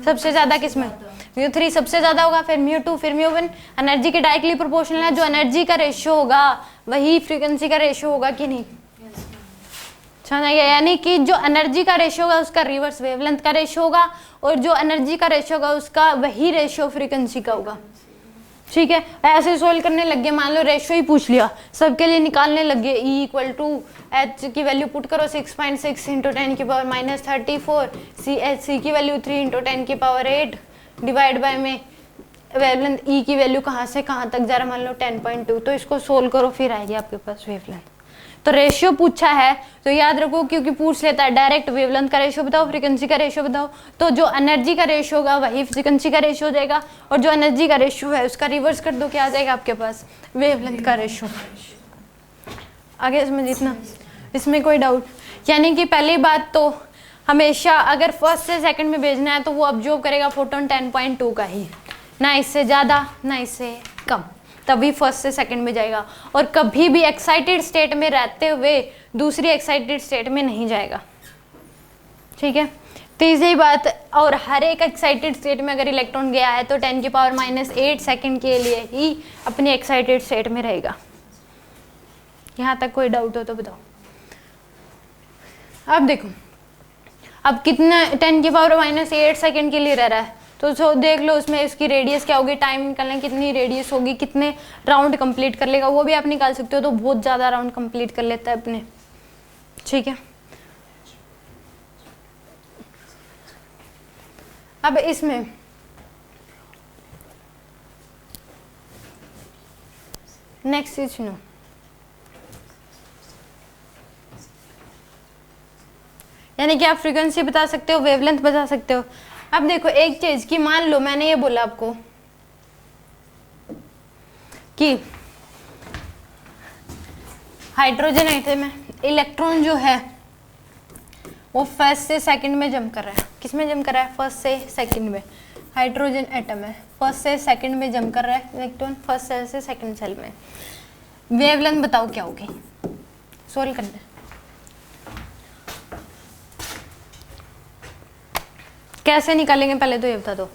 सबसे ज़्यादा किसमें, μ3 सबसे ज़्यादा होगा, फिर μ2, फिर μ1। एनर्जी के डायरेक्टली प्रोपोर्शनल है, जो एनर्जी का रेशियो होगा वही फ्रीक्वेंसी का रेशियो होगा कि नहीं। समझ आ गया? यानी कि जो एनर्जी का रेशियो होगा उसका रिवर्स वेवलेंथ का रेशियो होगा, और जो एनर्जी का रेशियो होगा उसका वही रेशियो फ्रीक्वेंसी का होगा। ठीक है, ऐसे सोल्व करने लग गए, मान लो रेशियो ही पूछ लिया, सबके लिए निकालने लग गए। E इक्वल टू एच की वैल्यू पुट करो 6.6 इंटू 10 की पावर -34, सी की वैल्यू 3 इंटू 10 की पावर 8 डिवाइड बाय में वेवलेंथ E की वैल्यू कहाँ से कहाँ तक जा रहा, मान लो 10.2, तो इसको सोल्व करो, फिर आएगी आपके पास वेवलेंथ। तो रेशियो पूछा है तो याद रखो, क्योंकि पूछ लेता है डायरेक्ट वेवलेंथ का रेशियो बताओ, फ्रीक्वेंसी का रेशियो बताओ, तो जो एनर्जी का रेशियो होगा वही फ्रीक्वेंसी का रेशियो हो जाएगा, और जो एनर्जी का रेशियो है उसका रिवर्स कर दो, क्या आ जाएगा आपके पास, वेवलेंथ का रेशियो। आगे इसमें जितना, इसमें कोई डाउट? यानी कि पहली बात तो हमेशा अगर फर्स्ट से सेकंड में भेजना है तो वो ऑब्जर्व करेगा फोटोन 10.2 का ही, ना इससे ज़्यादा ना इससे कम, तभी फर्स्ट से सेकंड में जाएगा, और कभी भी एक्साइटेड स्टेट में रहते हुए दूसरी एक्साइटेड स्टेट में नहीं जाएगा। ठीक है, तीसरी बात, और हर एक एक्साइटेड स्टेट में अगर इलेक्ट्रॉन गया है तो 10 की पावर -8 सेकंड के लिए ही अपनी एक्साइटेड स्टेट में रहेगा। यहाँ तक कोई डाउट हो तो बताओ। अब देखो, अब कितना 10 की पावर -8 सेकंड के लिए रह रहा है, तो देख लो उसमें इसकी रेडियस क्या होगी, टाइम निकालना कितनी रेडियस होगी, कितने राउंड कंप्लीट कर लेगा, वो भी आप निकाल सकते हो। तो बहुत ज़्यादा राउंड कंप्लीट कर लेता है अपने। ठीक है, अब इसमें नेक्स्ट चीज सुनो, यानी कि आप फ्रीक्वेंसी बता सकते हो, वेवलेंथ बता सकते हो। अब देखो एक चीज कि मान लो मैंने ये बोला आपको कि हाइड्रोजन एटम है, इलेक्ट्रॉन जो है वो फर्स्ट से सेकंड में जंप कर रहा है। किस में जंप कर रहा है? फर्स्ट से सेकंड में। हाइड्रोजन एटम है, फर्स्ट से सेकंड में जंप कर रहा है इलेक्ट्रॉन, फर्स्ट सेल से सेकंड सेल में। वेवलेंथ बताओ क्या होगी, सोल्व करना है। कैसे निकालेंगे पहले तो ये बता दो।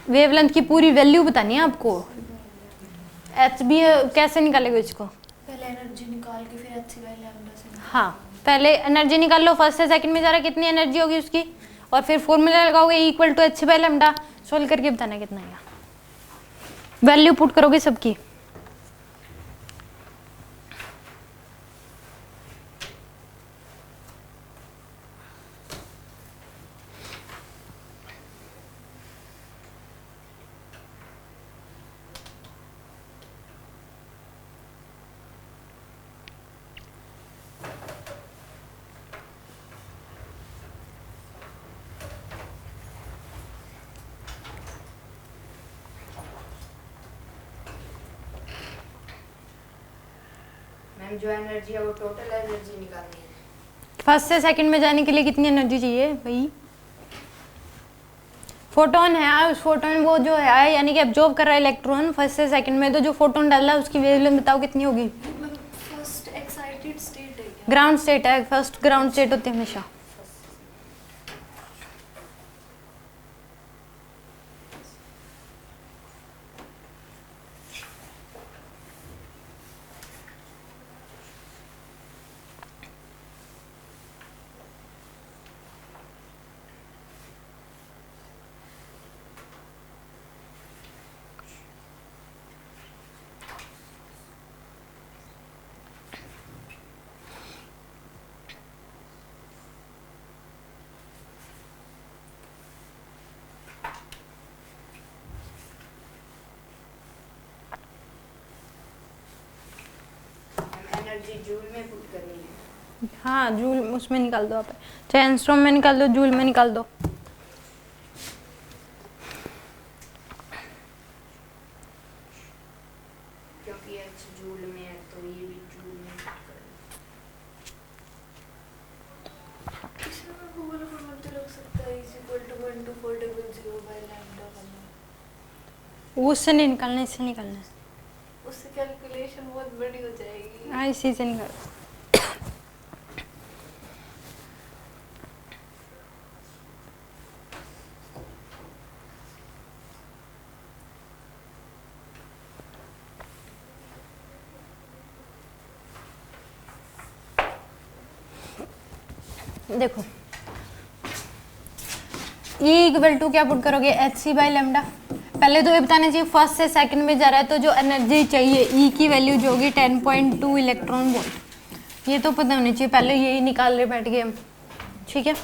वेवलेंथ की पूरी वैल्यू बतानी है आपको। एच बी कैसे निकालेंगे इसको? पहले एनर्जी निकाल के फिर एच बाय लैम्डा से। हाँ, पहले एनर्जी निकाल लो, फर्स्ट से सेकंड में जा रहा है, कितनी एनर्जी होगी उसकी, और फिर फॉर्मूला लगाओगे equal to H by lambda, solve करके बताना कितना आएगा। वैल्यू पुट करोगे सबकी। मैम जो एनर्जी है वो टोटल एनर्जी निकालनी है। फर्स्ट से सेकंड में जाने के लिए कितनी एनर्जी चाहिए भाई? फोटोन है, उस फोटोन वो जो है यानी कि एब्जॉर्ब कर रहा है इलेक्ट्रॉन फर्स्ट से सेकंड में, तो जो फोटोन डाल रहा है उसकी वेवलेंथ बताओ कितनी होगी? फर्स्ट एक्साइटेड स्टेट है क्या? ग्राउंड स्टेट है, फर्स्ट ग्राउंड स्टेट होती है हमेशा। एनर्जी जूल में पुट करनी है। हाँ, जूल उसमें निकाल दो आप, चाहे एंस्ट्रॉम में निकाल दो, जूल में निकाल दो। क्योंकि एच जूल में है तो ये भी जूल में पुट करना है। इसमें मैं गूगल फॉर्मूला तो रख सकता है is equal to 12400 by lambda वाला। उससे नहीं निकालना, इससे निकालना है। उससे कैलकुलेशन बहुत बड़ी हो जाएगी। हाँ, इसी से निकाल। देखो E इक्वल टू क्या पुट करोगे, एच सी बाई लेमडा। पहले तो ये बताना चाहिए फर्स्ट से सेकंड में जा रहा है, तो जो एनर्जी चाहिए E की वैल्यू जो होगी 10.2 इलेक्ट्रॉन वोल्ट, ये तो पता होनी चाहिए, पहले यही निकाल रहे बैठ गए हम, ठीक है।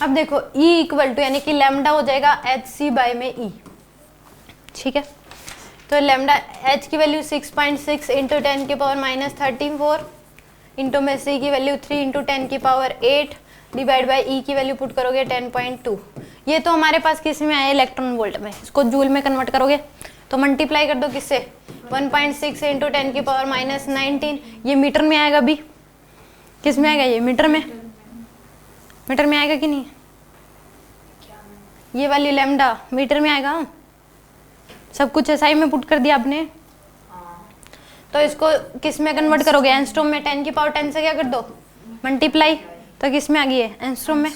अब देखो E इक्वल टू यानी कि लेमडा हो जाएगा एच सी बाई में E, ठीक है। तो लेमडा H की वैल्यू 6.6 इंटू 10 की पावर माइनस 34 इंटू में C की वैल्यू 3 इंटू 10 की पावर 8 डिवाइड बाई E की वैल्यू पुट करोगे 10.2। ये तो हमारे पास किस में आया, इलेक्ट्रॉन वोल्ट में, इसको जूल में कन्वर्ट करोगे तो मल्टीप्लाई कर दो किससे, 1.6 इंटू 10 की पावर माइनस 19, ये मीटर में आएगा भी, किस में आएगा ये, मीटर में, मीटर में आएगा कि नहीं, ये वाली लेमडा मीटर में आएगा। सब कुछ एसआई में पुट कर दिया आपने, तो इसको किस में कन्वर्ट करोगे, एंस्ट्रोम में, 10 की पावर 10 से क्या कर दो मल्टीप्लाई, तो किस में आ गई है, एंस्ट्रोम में,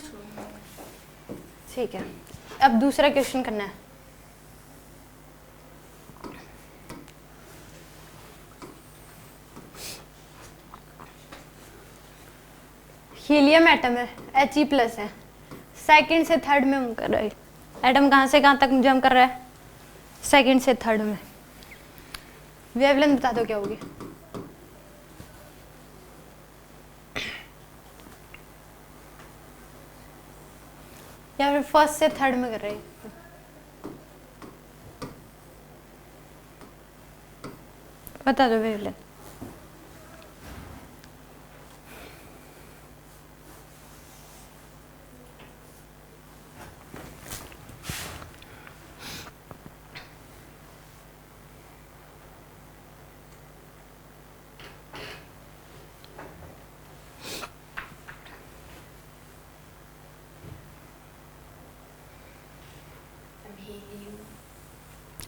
ठीक है। अब दूसरा क्वेश्चन करना है। हीलियम एटम है, He प्लस है, सेकंड से थर्ड में हम कर रहे हैं, एटम कहाँ से कहाँ तक जम कर रहा है, सेकंड से थर्ड में। वेवलेंथ बता दो क्या होगी, या फिर फर्स्ट से थर्ड में कर रहे हैं, बता दो वेवलेंथ।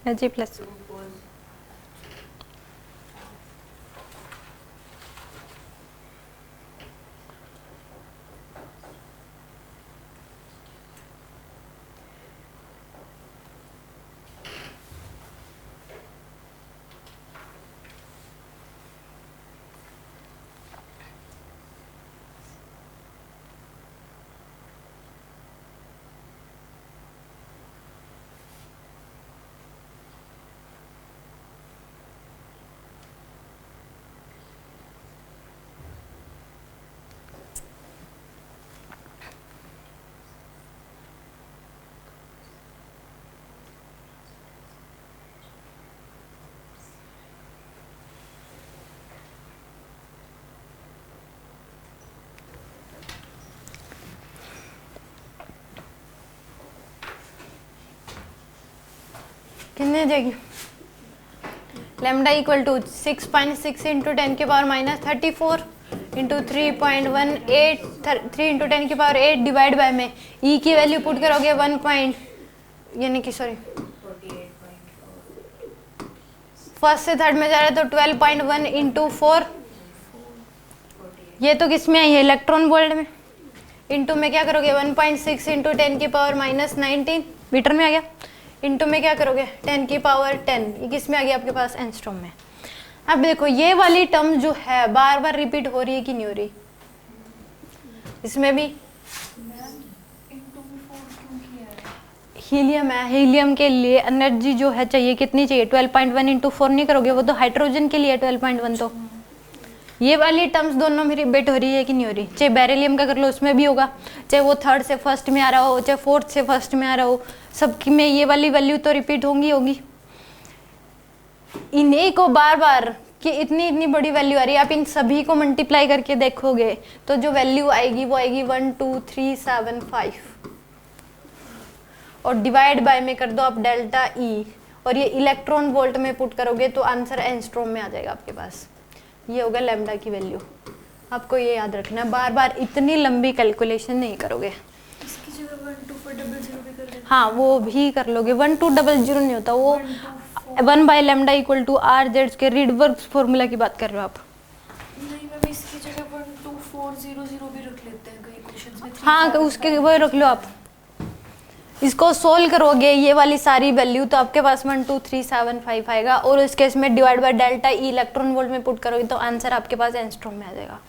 He प्लस कितने आ जाएगी, लेमडा इक्वल टू 6.6 इंटू 10 की पावर माइनस 34 इंटू 3.18 3 इंटू 10 की पावर 8 डिवाइड बाय में E की वैल्यू पुट करोगे 1 पॉइंट यानी कि सॉरी फर्स्ट से थर्ड में जा रहा है तो 12.1 इंटू 4, ये तो किस में आई है, इलेक्ट्रॉन वोल्ट में, इंटू में क्या करोगे 1.6 इंटू 10 की पावर माइनस 19 मीटर में आ गया, इंटू में क्या करोगे 10 की पावर 10, ये किस में आ गया आपके पास, एंस्ट्रोम में। अब देखो ये वाली टर्म जो है बार बार रिपीट हो रही है कि नहीं हो रही, इसमें भी हीलियम है, हीलियम के लिए एनर्जी जो है चाहिए कितनी चाहिए 12.1 इंटू 4 नहीं करोगे, वो तो हाइड्रोजन के लिए 12.1, तो ये वाली टर्म्स दोनों में रिपीट हो रही है कि नहीं हो रही, चाहे बेरिलियम का कर लो उसमें भी होगा, चाहे वो थर्ड से फर्स्ट में आ रहा हो, चाहे फोर्थ से फर्स्ट में आ रहा हो, सबकी में ये वाली वैल्यू तो रिपीट होंगी। इन्हीं को बार बार कि इतनी इतनी बड़ी वैल्यू आ रही है, आप इन सभी को मल्टीप्लाई करके देखोगे तो जो वैल्यू आएगी वो आएगी 1 2 3 7 5 और डिवाइड बाय में कर दो आप डेल्टा ई और ये इलेक्ट्रॉन वोल्ट में पुट करोगे तो आंसर एंस्ट्रोम में आ जाएगा आपके पास, ये होगा लैम्डा की वैल्यू। आपको ये याद रखना है, बार बार इतनी लंबी कैलकुलेशन नहीं करोगे। इसकी जगह 1 2 4 0 0 भी कर देते हैं। हाँ वो भी कर लोगे, 1 2 0 0 नहीं होता, वो 1 by lambda equal to R Z के रीडवर्क्स फॉर्मूला की बात कर रहे हो आप। नहीं मैम इसकी जगह 1 2 4 0 0 भी रख लेते हैं कई क्वेश्चंस में। हाँ उसके वो रख लो आप, इसको सोल्व करोगे ये वाली सारी वैल्यू तो आपके पास 1 2 3 7 5 आएगा और इस केस में divide by delta E electron volt में पुट करोगे तो आंसर आपके पास एंस्ट्रोम में आ जाएगा।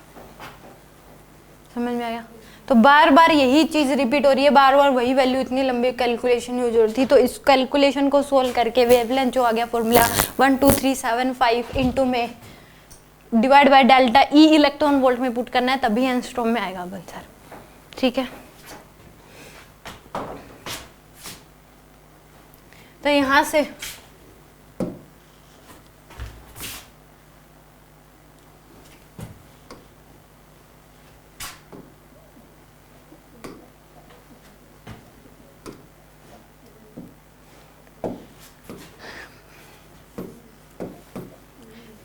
समझ में आया? तो बार बार यही चीज़ रिपीट हो रही है, बार बार वही वैल्यू, इतनी लंबी कैलकुलेशन यूज हो रही थी। तो इस कैलकुलेशन को सोल्व करके वेवलेंथ जो आ गया फॉर्मूला 12375 इंटू में divide by delta E electron volt में पुट करना है, तभी एंगस्ट्रॉम में आएगा आंसर। ठीक है, तो यहाँ से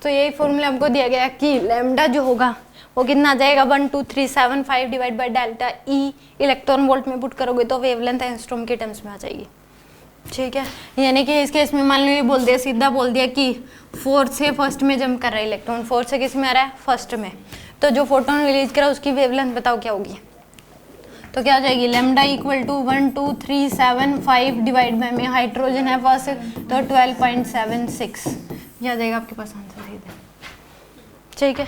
तो यही फॉर्मूला हमको दिया गया कि लैम्डा जो होगा वो कितना आ जाएगा 12375 divide by delta E electron volt में पुट करोगे तो वेवलेंथ एंगस्ट्रॉम के टर्म्स में आ जाएगी। ठीक है, यानी कि इस केस में मान लो ये बोल दिया, सीधा बोल दिया कि फोर्थ से फर्स्ट में जंप कर रहा है इलेक्ट्रॉन, फोर्थ से किस में आ रहा है, फर्स्ट में, तो जो फोटोन रिलीज करा उसकी वेवलेंथ बताओ क्या होगी। तो क्या हो जाएगी, lambda equal to 12375 divide by में हाइड्रोजन है फर्स्ट तो 12.76, यह आ जाएगा आपके पास आंसर सीधे। ठीक है,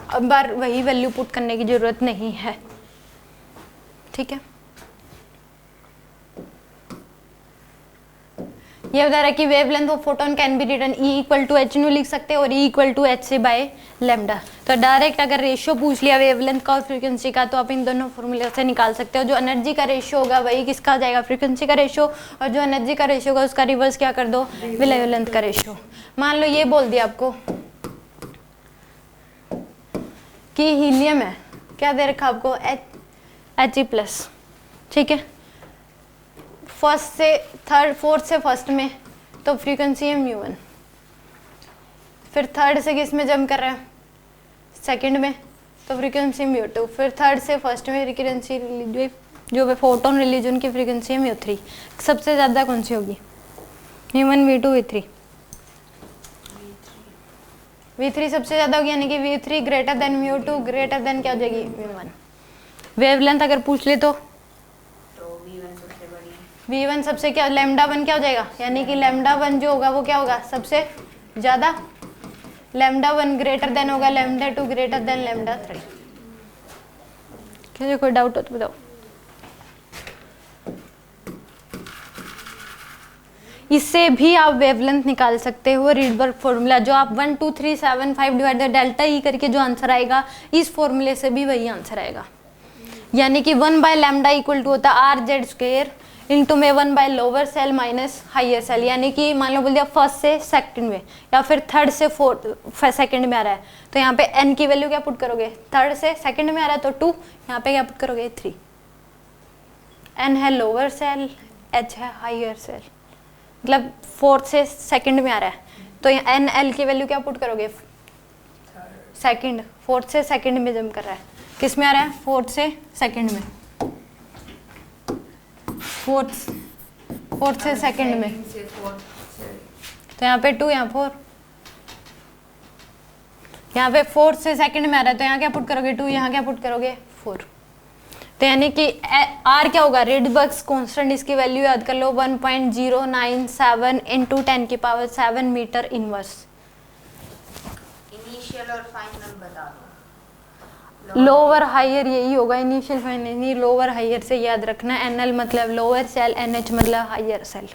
अब बार वही वैल्यू पुट करने की जरूरत नहीं है। ठीक है, ये बता रहा है कि wavelength of photon can be written E equal to H nu लिख सकते हैं और ई इक्वल टू एच से बाय लैम्डा। तो डायरेक्ट अगर रेशियो पूछ लिया वेवलेंथ का और फ्रीक्वेंसी का तो आप इन दोनों फॉर्मूले से निकाल सकते हो। जो एनर्जी का रेशियो होगा वही किसका आ जाएगा, फ्रीक्वेंसी का रेशियो, और जो एनर्जी का रेशियो होगा उसका रिवर्स क्या कर दो, वेवलेंथ का रेशियो। मान लो ये बोल दिया आपको कि हीलियम है, क्या दे रखा आपको, एच ई प्लस। ठीक है, फर्स्ट से थर्ड, फोर्थ से फर्स्ट में तो फ्रीक्वेंसी है μ1, फिर थर्ड से किस में जंप कर रहा है, सेकंड में, तो फ्रीक्वेंसी μ2, फिर थर्ड से फर्स्ट में फ्रीक्वेंसी जो फोटोन रिलीज उनकी फ्रीक्वेंसी है μ3। सबसे ज़्यादा कौन सी होगी, μ1 μ2 v3, v3 सबसे ज़्यादा होगी, यानी कि v3 greater than μ2 greater than क्या हो जाएगी μ1। वेवलेंथ अगर पूछ ले तो V1 सबसे क्या, लैम्डा 1 क्या हो जाएगा, यानी कि लैम्डा 1 जो होगा वो क्या होगा सबसे ज़्यादा, लैम्डा 1 ग्रेटर देन होगा लैम्डा 2 ग्रेटर देन लैम्डा 3। क्या कोई डाउट हो तो बताओ। इससे भी आप वेवलेंथ निकाल सकते हो, रीडबर्ग फॉर्मूला जो आप 12375 डिवाइड बाय डेल्टा ई करके जो आंसर आएगा इस फॉर्मूले से भी वही आंसर आएगा, यानी कि 1 बाय लैम्डा इक्वल टू होता है आर जेड स्क्वायर इंटू में 1 by lower shell minus higher shell, यानी कि मान लो बोल दिया फर्स्ट से सेकंड में या फिर थर्ड से फोर्थ सेकंड में आ रहा है तो यहाँ पे n की वैल्यू क्या पुट करोगे, थर्ड से सेकंड में आ रहा है तो 2, यहाँ पे क्या पुट करोगे 3। n है लोअर सेल, h है हाइयर सेल, मतलब फोर्थ से सेकंड में आ रहा है तो यहाँ n l की वैल्यू क्या पुट करोगे, सेकंड, फोर्थ से सेकंड में जंप कर रहा है, किस में आ रहा है, फोर्थ से सेकंड में, फोर्थ से सेकंड में, तो यहाँ पे 2 यहाँ 4, यहाँ पे फोर्थ से सेकंड में आ रहा है तो यहाँ क्या पुट करोगे 2, यहाँ क्या पुट करोगे 4। तो यानी कि R क्या होगा, रिडबर्ग्स कांस्टेंट, इसकी वैल्यू याद कर लो 1.097 इंटू 10 की पावर 7 मीटर इनवर्स। इनिशियल और फाइनल बता दो। लोअर हायर यही होगा, इनिशियल फाइनल नहीं, लोअर हायर से याद रखना, NL मतलब लोअर सेल, NH मतलब higher shell.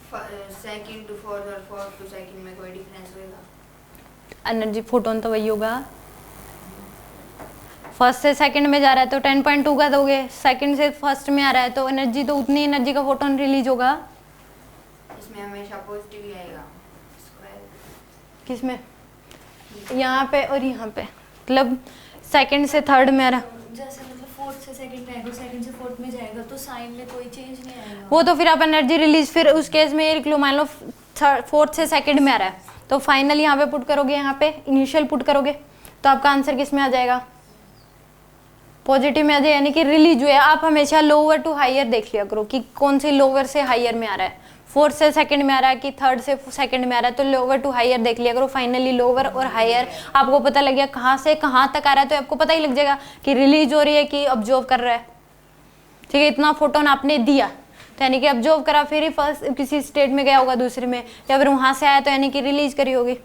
Second to fourth और फोर्थ टू सेकंड में कोई डिफरेंस होगा, एनर्जी फोटोन तो वही होगा, फर्स्ट से सेकंड में जा रहा है तो 10.2 का दोगे, सेकंड से फर्स्ट में आ रहा है तो एनर्जी तो उतनी एनर्जी का फोटोन रिलीज होगा, इसमें हमेशा पॉजिटिव ही आएगा स्क्वायर, किसमें, यहाँ पे और यहाँ पे, मतलब सेकंड से थर्ड में आ रहा, जैसे मतलब फोर्थ से सेकंड में आएगा, सेकंड से फोर्थ में जाएगा तो साइन में कोई चेंज नहीं आएगा, वो तो फिर आप एनर्जी रिलीज, फिर उस केस में एक लो मान लो फोर्थ से सेकंड में आ रहा है तो फाइनल यहाँ पे पुट करोगे, यहाँ पे इनिशियल पुट करोगे तो आपका आंसर किस में आ जाएगा, पॉजिटिव में आ जाए, यानी कि रिलीज हुआ है। आप हमेशा लोअर टू हायर देख लिया करो कि कौन सी लोअर से हायर में आ रहा है, फोर्थ से सेकंड में आ रहा है कि थर्ड से सेकंड में आ रहा है, तो लोअर टू हायर देख लिया करो, फाइनली लोअर और हायर आपको पता लग गया कहाँ से कहाँ तक आ रहा है तो आपको पता ही लग जाएगा कि रिलीज हो रही है कि ऑब्जर्व कर रहा है। ठीक है, इतना फोटोन आपने दिया तो यानी कि ऑब्जर्व करा, फिर ही फर्स्ट किसी स्टेट में गया होगा दूसरे में, या फिर वहाँ से आया तो यानी कि रिलीज करी होगी।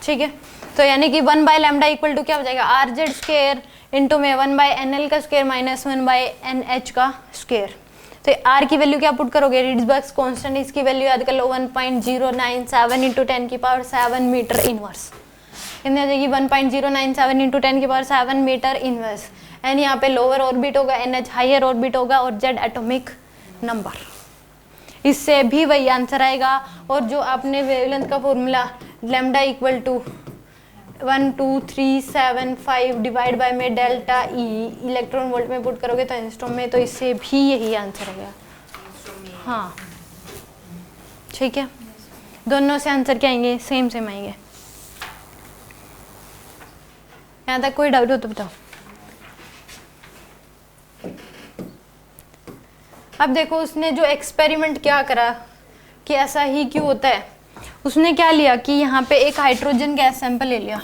ठीक है, तो यानी कि 1 बाय लैम्डा इक्वल टू क्या हो जाएगा, आर जेड स्क्वायर इंटू में 1/NL का स्क्वायर माइनस 1/NH का स्क्वायर। तो R की वैल्यू क्या पुट करोगे, रिड्सबर्ग्स कांस्टेंट, इसकी वैल्यू याद कर लो 1.097 इंटू 10 की पावर 7 मीटर इनवर्स। कितनी आ जाएगी 1.097 इंटू 10 की पावर 7 मीटर इनवर्स। एन यहाँ पे लोअर ऑर्बिट होगा, NH हायर ऑर्बिट होगा और Z एटॉमिक नंबर। इससे भी वही आंसर आएगा। और जो आपने वेवलेंथ का formula lambda equal to 12375 divide by में डेल्टा ई इलेक्ट्रॉन वोल्ट में पुट करोगे तो एंगस्ट्रॉम में, तो इससे भी यही आंसर आएगा। हाँ ठीक है, दोनों से आंसर क्या आएंगे, सेम सेम आएंगे। यहाँ तक कोई डाउट हो तो बताओ। अब देखो उसने जो एक्सपेरिमेंट क्या करा कि ऐसा ही क्यों होता है, उसने क्या लिया कि यहाँ पे एक हाइड्रोजन गैस सैंपल ले लिया।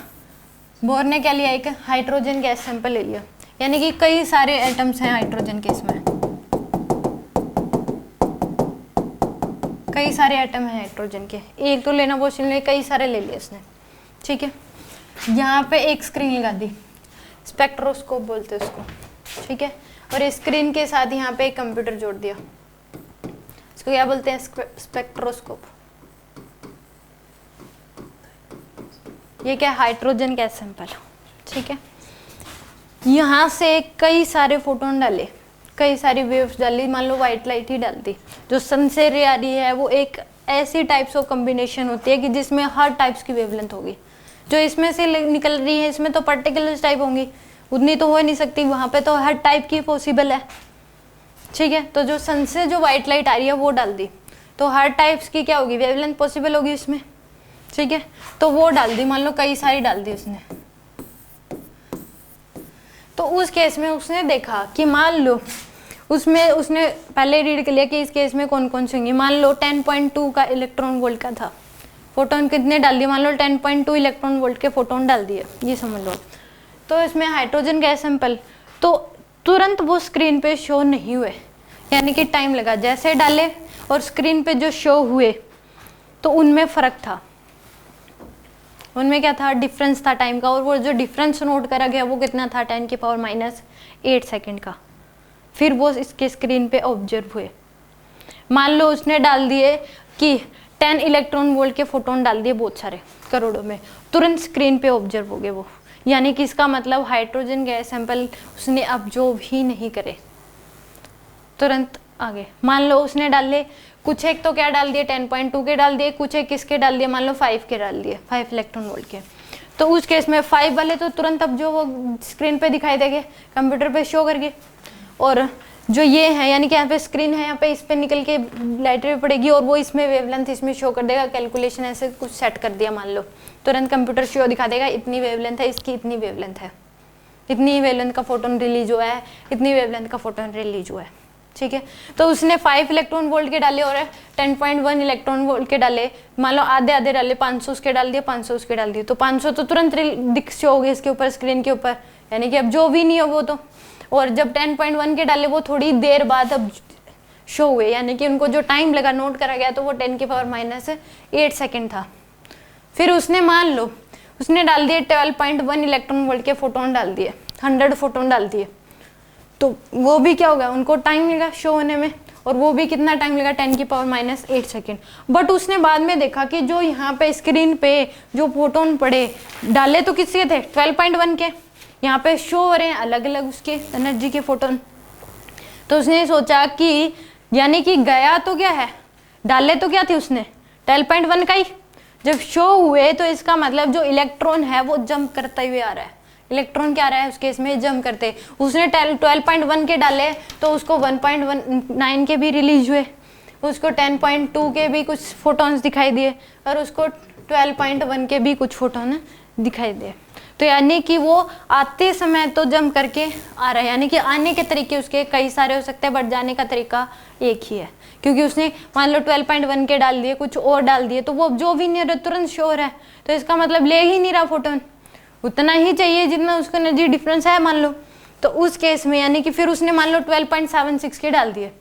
बोर ने क्या लिया, एक हाइड्रोजन गैस सैंपल ले लिया, यानी कि कई सारे एटम्स हैं हाइड्रोजन के, इसमें कई सारे एटम हैं हाइड्रोजन के, एक तो लेना पॉसिबल नहीं, कई सारे ले लिए उसने। ठीक है, यहाँ पे एक स्क्रीन लगा दी, स्पेक्ट्रोस्कोप बोलते हैं उसको। ठीक है, और स्क्रीन के साथ यहाँ पे एक कंप्यूटर जोड़ दिया, इसको क्या बोलते हैं, स्पेक्ट्रोस्कोप। ये क्या, हाइड्रोजन गैस सैंपल। ठीक है, यहाँ से कई सारे फोटोन डाले, कई सारी वेव्स डाली, मान लो वाइट लाइट ही डालती, जो सन से रे आ रही है वो एक ऐसी टाइप्स ऑफ कॉम्बिनेशन होती है कि जिसमें हर टाइप्स की वेवलेंथ होगी। जो इसमें से निकल रही है इसमें तो पर्टिकुलर टाइप होंगी, उतनी तो हो ही नहीं सकती, वहाँ पे तो हर टाइप की पॉसिबल है। ठीक है, तो जो सन से जो वाइट लाइट आ रही है वो डाल दी, तो हर टाइप्स की क्या होगी, वेवलेंथ पॉसिबल होगी इसमें। ठीक है, तो वो डाल दी, मान लो कई सारी डाल दी उसने। तो उस केस में उसने देखा कि मान लो उसमें उसने पहले रीड कर लिया कि इस केस में कौन कौन से होंगे। मान लो 10.2 का इलेक्ट्रॉन वोल्ट का था, फोटोन कितने डाल दिए, मान लो 10.2 इलेक्ट्रॉन वोल्ट के फोटोन डाल दिए, ये समझ लो। तो इसमें हाइड्रोजन गैस सैंपल तो तुरंत वो स्क्रीन पे शो नहीं हुए, यानी कि टाइम लगा, जैसे डाले और स्क्रीन पे जो शो हुए तो उनमें फ़र्क था, उनमें क्या था, डिफरेंस था टाइम का। और वो जो डिफरेंस नोट करा गया वो कितना था, 10⁻⁸ सेकंड का। फिर वो इसके स्क्रीन पे ऑब्जर्व हुए। मान लो उसने डाल दिए कि 10 इलेक्ट्रॉन वोल्ट के फोटोन डाल दिए, बहुत सारे करोड़ों में, तुरंत स्क्रीन पे ऑब्जर्व हो गए वो, यानी कि इसका मतलब हाइड्रोजन गैस सैंपल उसने ऑब्जर्व ही नहीं करे, तुरंत आगे। मान लो उसने डाल ले कुछ एक, तो क्या डाल दिए, 10.2 के डाल दिए, कुछ एक किसके डाल दिए, मान लो 5 के डाल दिए, 5 इलेक्ट्रॉन वोल्ट के। तो उस केस में 5 वाले तो तुरंत अब जो वो स्क्रीन पे दिखाई देंगे, कंप्यूटर पे शो करके। और जो ये है, यानी कि यहाँ पे स्क्रीन है, यहाँ पे इस पे निकल के लाइट रे पड़ेगी और वो इसमें वेवलेंथ इसमें शो कर देगा। कैलकुलेशन ऐसे कुछ सेट कर दिया, मान लो तुरंत कंप्यूटर शो दिखा देगा, इतनी वेवलेंथ है, इसकी इतनी वेवलेंथ है, इतनी वेवलेंथ का फोटोन रिलीज हुआ है, इतनी वेवलेंथ का फोटोन रिलीज हुआ है। ठीक है, तो उसने 5 इलेक्ट्रॉन वोल्ट के डाले और 10.1 इलेक्ट्रॉन वोल्ट के डाले, मान लो आधे आधे डाले, 500 उसके डाल दिए, 500 उसके डाल दिए, तो 500 तो तुरंत दिख शो हो गए इसके ऊपर, स्क्रीन के ऊपर, यानी कि अब जो भी नहीं हो वो तो। और जब 10.1 के डाले वो थोड़ी देर बाद अब शो हुए, यानी कि उनको जो टाइम लगा नोट करा गया तो वो 10⁻⁸ सेकंड था। फिर उसने मान लो उसने डाल दिए 12.1 इलेक्ट्रॉन वोल्ट के फोटोन डाल दिए, 100 फोटोन डाल दिए, तो वो भी क्या होगा, उनको टाइम लगा शो होने में, और वो भी कितना टाइम लगा, 10⁻⁸ सेकंड। बट उसने बाद में देखा कि जो यहाँ पे स्क्रीन पे जो फोटोन पड़े डाले तो किसके थे, 12.1 के, यहाँ पे शो हो रहे हैं अलग अलग उसके एनर्जी के फोटोन। तो उसने सोचा कि यानी कि गया तो क्या है, डाले तो क्या थे उसने 12.1 का ही, जब शो हुए तो इसका मतलब जो इलेक्ट्रॉन है वो जंप करता हुए आ रहा है, इलेक्ट्रॉन क्या आ रहा है उसके इसमें जंप करते। उसने 12.1 के डाले तो उसको 1.19 के भी रिलीज हुए, उसको 10.2 के भी कुछ फोटोन्स दिखाई दिए और उसको 12.1 के भी कुछ फोटोन दिखाई दिए। तो यानी कि वो आते समय तो जंप करके आ रहा है, यानी कि आने के तरीके उसके कई सारे हो सकते हैं बट जाने का तरीका एक ही है, क्योंकि उसने मान लो 12.1 के डाल दिए, कुछ और डाल दिए, तो वो जो भी नहीं रहा तुरंत शो हो रहा है, तो इसका मतलब ले ही नहीं रहा फोटोन, उतना ही चाहिए जितना उसका एनर्जी डिफरेंस है मान लो। तो उस केस में यानी कि फिर उसने मान लो 12.76 के डाल दिए,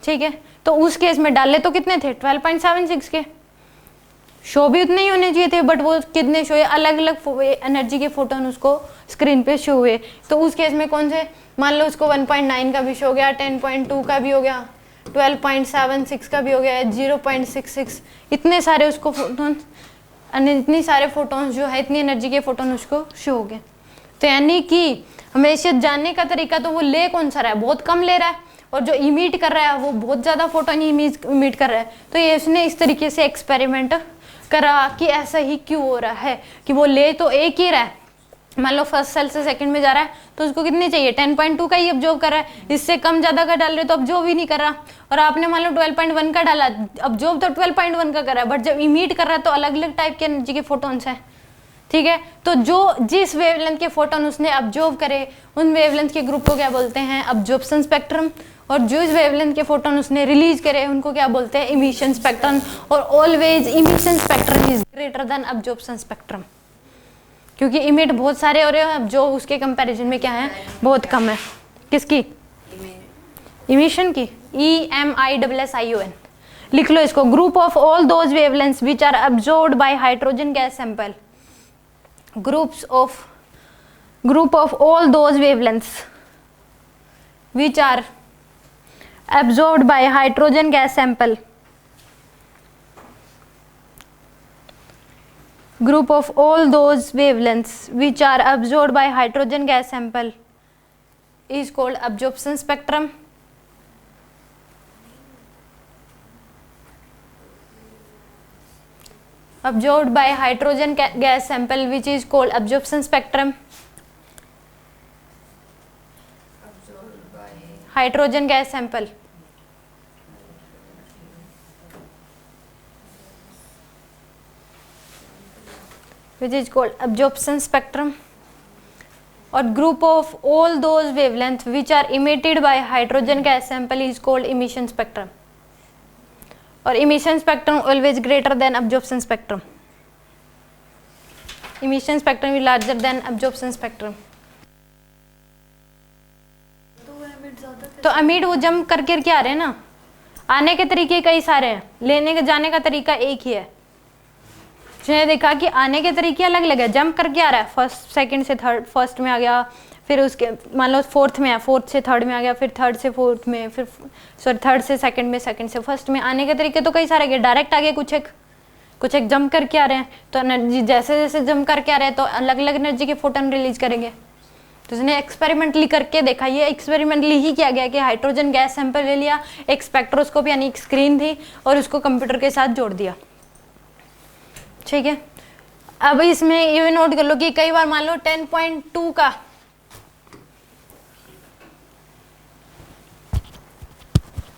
ठीक है, तो उस केस में डाले तो कितने थे 12.76 के, शो भी उतने ही होने चाहिए थे, बट वो कितने शो है, अलग अलग एनर्जी के फोटोन उसको स्क्रीन पे शो हुए। तो उस केस में कौन से, मान लो उसको 1.9 का भी शो हो गया, 10.2 का भी हो गया, 12.76 का भी हो गया, 0.66, इतने सारे उसको फोटोन, इतनी सारे फोटोन्स जो है, इतनी एनर्जी के फोटोन उसको शो हो गए। तो यानी कि हमेशा जानने का तरीका तो वो ले कौन सा रहा है, बहुत कम ले रहा है, और जो इमिट कर रहा है वो बहुत ज़्यादा फोटोन इमिट कर रहा है। तो ये उसने इस तरीके से एक्सपेरिमेंट करा कि ऐसा ही क्यों हो रहा है कि वो ले तो एक ही रहा है, मान लो फर्स्ट सेल से सेकंड में जा रहा है तो उसको कितने चाहिए, 10.2 का ही ऑब्जर्व कर रहा है, इससे कम ज़्यादा का डाल रहे तो ऑब्जर्व ही नहीं कर रहा। और आपने मान लो 12.1 का डाला, ऑब्जर्व तो 12.1 का कर रहा है, बट जब इमिट कर रहा है तो अलग अलग टाइप के एनर्जी के फोटोन्स हैं, ठीक है। तो जो जिस वेवलेंथ के फोटोन उसने ऑब्जर्व करे उन वेवलेंथ के ग्रुप को क्या बोलते हैं, अब्जॉर्प्शन स्पेक्ट्रम, और जो इस वेवलेंथ के फोटोन उसने रिलीज करे उनको क्या बोलते हैं, इमिशन स्पेक्ट्रम। और always emission spectrum is greater than absorption spectrum, क्योंकि इमिट बहुत सारे हो रहे हैं, अब जो उसके कंपैरिजन में क्या है, बहुत कम है। किसकी, इमिशन की, EMISSION लिख लो इसको। Group of all those wavelengths which are absorbed by hydrogen gas sample, group of all those wavelengths which are absorbed by hydrogen gas sample, group of all those wavelengths which are absorbed by hydrogen gas sample is called absorption spectrum. Absorbed by hydrogen gas sample which is called absorption spectrum. Absorbed by Hydrogen gas sample which is called absorption spectrum. और group of all those wavelengths which are emitted by hydrogen gas sample is called emission spectrum. और emission spectrum always greater than absorption spectrum. Emission spectrum is larger than absorption spectrum. तो अमीड वो jump करके क्या आ रहे हैं ना, आने के तरीके कई सारे हैं, लेने के जाने का तरीका एक ही है। उसने देखा कि आने के तरीके अलग अलग है, जंप करके आ रहा है, फर्स्ट सेकंड से थर्ड, फर्स्ट में आ गया, फिर उसके मान लो फोर्थ में है, फोर्थ से थर्ड में आ गया, फिर थर्ड से फोर्थ में, फिर सॉरी थर्ड से सेकंड में, सेकंड से फर्स्ट में। आने के तरीके तो कई सारे गए, डायरेक्ट आ गए, कुछ एक जंप करके आ रहे हैं। तो एनर्जी जैसे जैसे जंप करके आ रहे हैं तो अलग अलग एनर्जी के फोटोन रिलीज करेंगे। तो उसने एक्सपेरिमेंटली करके देखा, ये एक्सपेरिमेंटली ही किया गया कि हाइड्रोजन गैस सैंपल ले लिया, एक स्पेक्ट्रोस्कोप यानी एक स्क्रीन थी, और उसको कंप्यूटर के साथ जोड़ दिया, ठीक है। अब इसमें ये नोट कर लो कि कई बार मान लो 10.2 का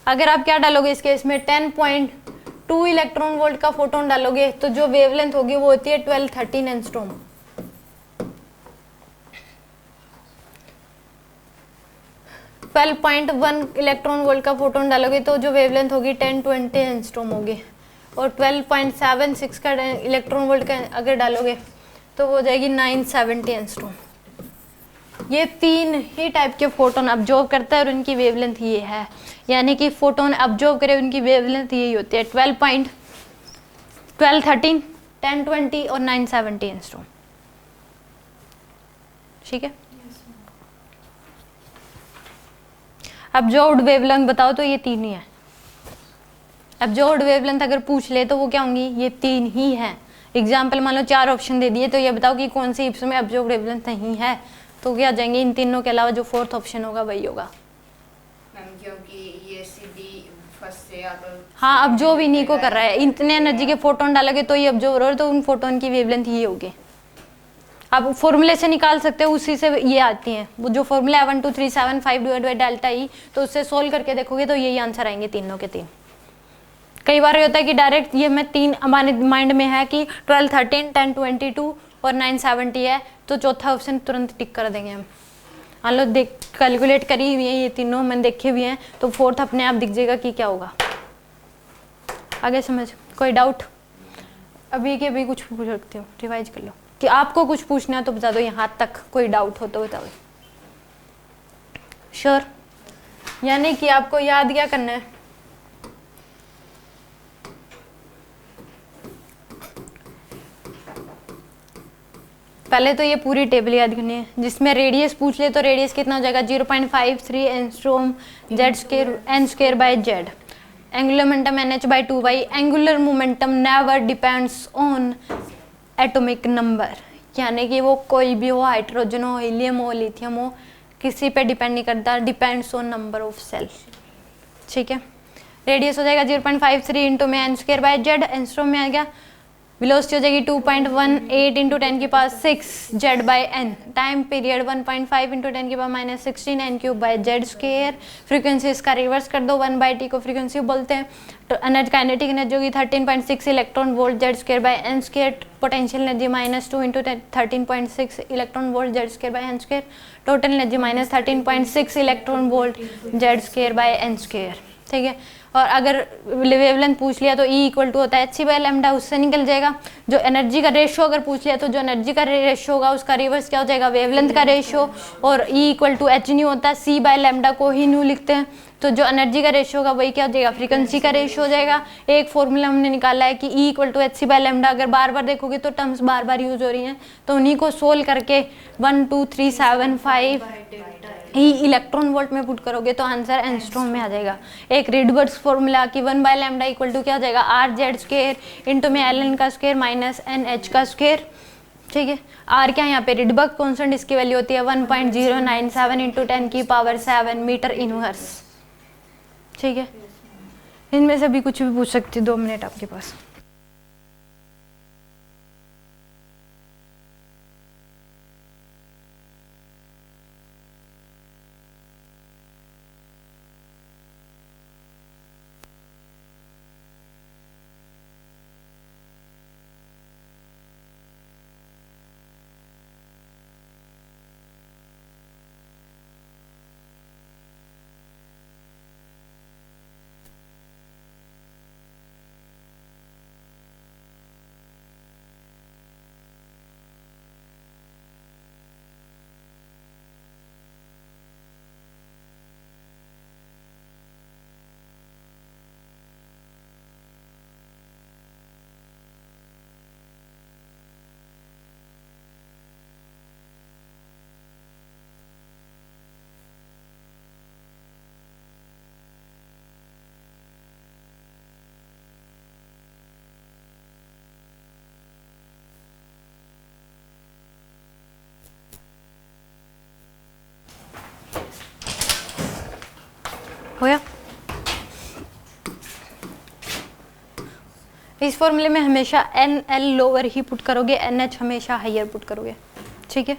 अगर आप क्या डालोगे इस केस में 10.2 इलेक्ट्रॉन वोल्ट का फोटोन डालोगे तो जो वेवलेंथ होगी वो होती है 1213 एंगस्ट्रॉम। 12.1 इलेक्ट्रॉन वोल्ट का फोटोन डालोगे तो जो वेवलेंथ होगी 1020 एंगस्ट्रॉम होगी, और 12.76 का इलेक्ट्रॉन वोल्ट का अगर डालोगे तो वो हो जाएगी 970 एंगस्ट्रॉम। ये तीन ही टाइप के फोटोन ऑब्जर्व करता है और उनकी वेवलेंथ ये है, यानी कि फोटोन ऑब्जर्व करे उनकी वेवलेंथ यही होती है 12.13, 1020 और 970 एंगस्ट्रॉम, ठीक है। ऑब्जर्व्ड वेवलेंथ बताओ तो ये तीन ही है। ऑब्जर्व्ड वेवलेंथ अगर पूछ ले तो वो क्या होंगी, ये तीन ही है। एग्जाम्पल मान लो 4 ऑप्शन दे दिए तो ये बताओ कि कौन सी इसमें ऑब्जर्व्ड वेवलेंथ नहीं है, तो क्या आ जाएंगे, इन तीनों के अलावा जो फोर्थ ऑप्शन होगा वही होगा। मैम क्योंकि ये सीधी फर्स्ट से या तो हाँ, अब जो भी इन्हीं को कर रहा है, इतने एनर्जी के फोटोन डालोगे तो ये ऑब्जर्व हो रहा है, तो उन फोटोन की वेवलेंथ ये होगी। आप फॉर्मूले से निकाल सकते हो, उसी से ये आती हैं, वो जो फॉर्मूला है 12375 डिवाइड बाई डेल्टा ई, तो उससे सोल्व करके देखोगे तो यही आंसर आएंगे तीनों के तीन। कई बार ये होता है कि डायरेक्ट ये मैं तीन हमारे माइंड में है कि 1213, 1022 और 970 है, तो चौथा ऑप्शन तुरंत टिक कर देंगे हम। मान लो देख कैलकुलेट करी हुई है ये तीनों, मैंने देखे हुए हैं, तो फोर्थ अपने आप दिख जाएगा कि क्या होगा। आगे समझ, कोई डाउट? अभी के अभी कुछ पूछ सकते हो, रिवाइज कर लो कि आपको कुछ पूछना है तो बता दो, यहाँ तक कोई डाउट हो तो बताओ। श्योर? यानी कि आपको याद क्या करना है, पहले तो ये पूरी टेबल याद करनी है, जिसमें रेडियस पूछ ले तो रेडियस कितना हो जाएगा 0.53 angstrom Z square N square by Z. Angular momentum NH/2y। Angular momentum never depends on atomic number, यानी कि वो कोई भी हो, हाइड्रोजन हो, हीलियम हो, लिथियम हो, किसी पे डिपेंड नहीं करता, depends on number of shell. ठीक है, रेडियस हो जाएगा 0.53 इंटू में N square by Z, angstrom में आ गया। वेलोसिटी हो जाएगी 2.18 into 10⁶ Z by N. Time period 1.5 into 10⁻⁻16 N cube by Z square. Frequency इसका रिवर्स कर दो, 1/t को फ्रीक्वेंसी बोलते हैं। तो एनर्जी काइनेटिक एनर्जी होगी 13.6 electron volt Z square by N square. Potential energy -2 into 13.6 electron volt Z square by N square. Total energy -13.6 electron volt Z square by N square. ठीक है, और अगर wavelength पूछ लिया तो E इक्वल टू होता है hc/λ, उससे निकल जाएगा। जो एनर्जी का रेशियो अगर पूछ लिया तो जो एनर्जी का रेशियो होगा उसका रिवर्स क्या हो जाएगा, वेवलेंथ का रेशियो, और E equal to h nu होता है, c/λ को ही न्यू लिखते हैं। तो जो एनर्जी का रेशियो होगा वही क्या हो जाएगा, फ्रीक्वेंसी का रेशियो हो जाएगा। एक फॉर्मूला हमने निकाला है कि E इक्वल टू hc/λ। अगर बार बार देखोगे तो टर्म्स बार बार यूज हो रही हैं, तो उन्हीं को सोल्व करके 1 2 3 7 5 ही इलेक्ट्रॉन वोल्ट में पुट करोगे तो आंसर एंगस्ट्रॉम में आ जाएगा। एक रिडबर्ग्स फॉर्मूला कि 1/λ इक्वल टू क्या हो जाएगा, आर जेड स्क्वायर इंटू में ln का स्क्वायर माइनस NH का स्क्वायर। ठीक है, आर क्या है यहाँ पे रिडबर्ग कॉन्स्टेंट, इसकी वैल्यू होती है 1.097 इंटू 10⁻⁷ मीटर इनवर्स। ठीक है, इनमें से भी कुछ भी पूछ सकती, 2 मिनट आपके पास। होया, इस फॉर्मूले में हमेशा NL लोअर ही पुट करोगे, NH हमेशा हायर पुट करोगे। ठीक है,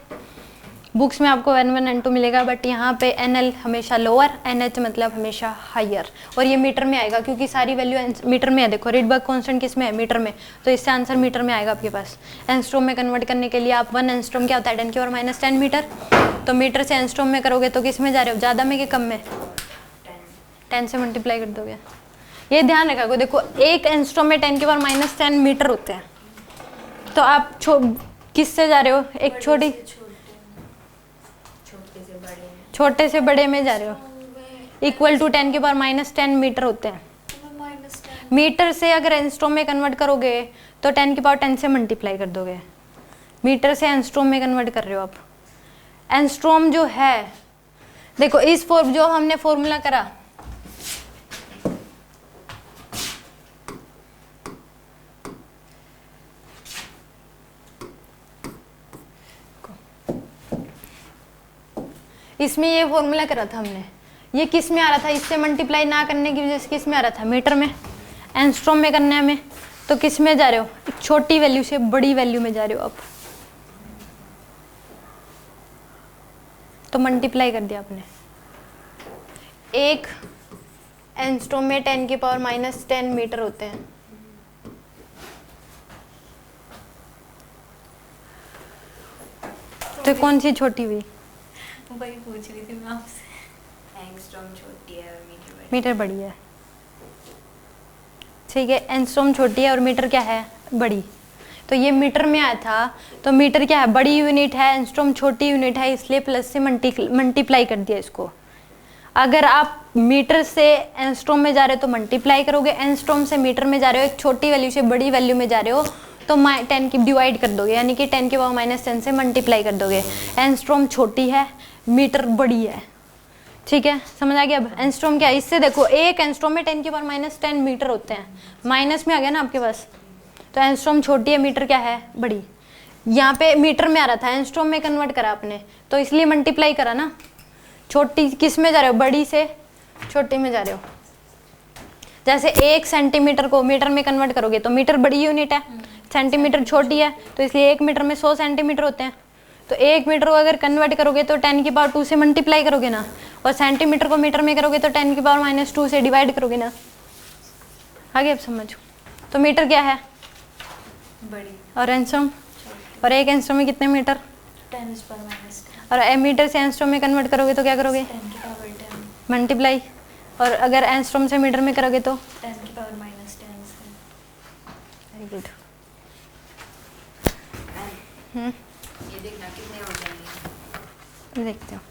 बुक्स में आपको N1 N2 मिलेगा, बट यहाँ पे NL हमेशा लोअर, NH मतलब हमेशा हायर। और ये मीटर में आएगा क्योंकि सारी वैल्यू मीटर में है। देखो रिडबर्ग कांस्टेंट किस में है, मीटर में, तो इससे आंसर मीटर में आएगा आपके पास। एंगस्ट्रॉम में कन्वर्ट करने के लिए आप 1 एंगस्ट्रॉम क्या होता है 10⁻⁻10 मीटर, तो मीटर से एंगस्ट्रॉम में करोगे तो किस में जा रहे हो, ज़्यादा में कि कम में, 10 से मल्टीप्लाई कर दोगे। ये ध्यान रखा, देखो एक एंगस्ट्रॉम में 10⁻⁻10 मीटर होते हैं, तो आप किस से जा रहे हो, एक छोटे से बड़े में जा रहे हो, इक्वल टू 10⁻⁻10 मीटर होते हैं। मीटर से अगर एंगस्ट्रॉम में कन्वर्ट करोगे तो 10⁻10 से मल्टीप्लाई कर दोगे। मीटर से एंगस्ट्रॉम में कन्वर्ट कर रहे हो आप। एंगस्ट्रॉम जो है, देखो इस जो हमने फॉर्मूला करा, इसमें ये फॉर्मूला करा था हमने, ये किस में आ रहा था, इससे मल्टीप्लाई ना करने की वजह से किस में आ रहा था, मीटर में। एंगस्ट्रॉम में करने हमें, तो किस में जा रहे हो, एक छोटी वैल्यू से बड़ी वैल्यू में जा रहे हो आप, तो मल्टीप्लाई कर दिया आपने। एक एंगस्ट्रॉम में 10⁻⁻10 मीटर होते हैं। तो कौन सी छोटी हुई, वही पूछ रही थी मैं आपसे। एंगस्ट्रॉम छोटी है और मीटर बड़ी है। ठीक है, एंगस्ट्रॉम छोटी है और मीटर क्या है, बड़ी। तो ये मीटर में आया था, तो मीटर क्या है, बड़ी यूनिट है, एंगस्ट्रॉम छोटी यूनिट है, इसलिए प्लस से मल्टीप्लाई कर दिया इसको। अगर आप मीटर से एंगस्ट्रॉम में जा रहे हो तो मल्टीप्लाई करोगे, एंगस्ट्रॉम से मीटर में जा रहे हो, एक छोटी वैल्यू से बड़ी वैल्यू में जा रहे हो, तो तो 10 की डिवाइड कर दोगे, यानी कि 10 की पावर -10 से मल्टीप्लाई कर दोगे। एंस्ट्रॉम छोटी है, मीटर बड़ी है, ठीक है, समझ आ गया। अब एंस्ट्रॉम क्या है, इससे देखो एक एंस्ट्रॉम में 10 की पावर -10 मीटर होते हैं, माइनस में आ गया ना आपके पास, तो एंस्ट्रॉम छोटी है, मीटर क्या है, बड़ी। यहाँ पे मीटर में आ रहा था, एंस्ट्रॉम में कन्वर्ट करा आपने, तो इसलिए मल्टीप्लाई करा ना। छोटी किस में जा रहे हो, बड़ी से छोटी में जा रहे हो। जैसे 1 सेंटीमीटर को मीटर में कन्वर्ट करोगे तो मीटर बड़ी यूनिट है, सेंटीमीटर छोटी है, तो इसलिए 1 मीटर में 100 सेंटीमीटर होते हैं। तो 1 मीटर को अगर कन्वर्ट करोगे तो 10 की पावर 2 से मल्टीप्लाई करोगे ना, और सेंटीमीटर को मीटर में करोगे तो 10 की पावर -2 से डिवाइड करोगे ना। आगे अब समझो, तो मीटर क्या है, बड़ी, और एंस्ट्रॉम, और एक एंस्ट्रॉम में कितने मीटर, 10⁻⁻10, और मीटर से एंस्ट्रॉम में कन्वर्ट करोगे तो क्या करोगे, 10⁻10, मल्टीप्लाई, और अगर एंस्ट्रॉम से मीटर में करोगे तो 10⁻−10 से। Very good. ये देखना कितने हो जाएंगे। देखते हो।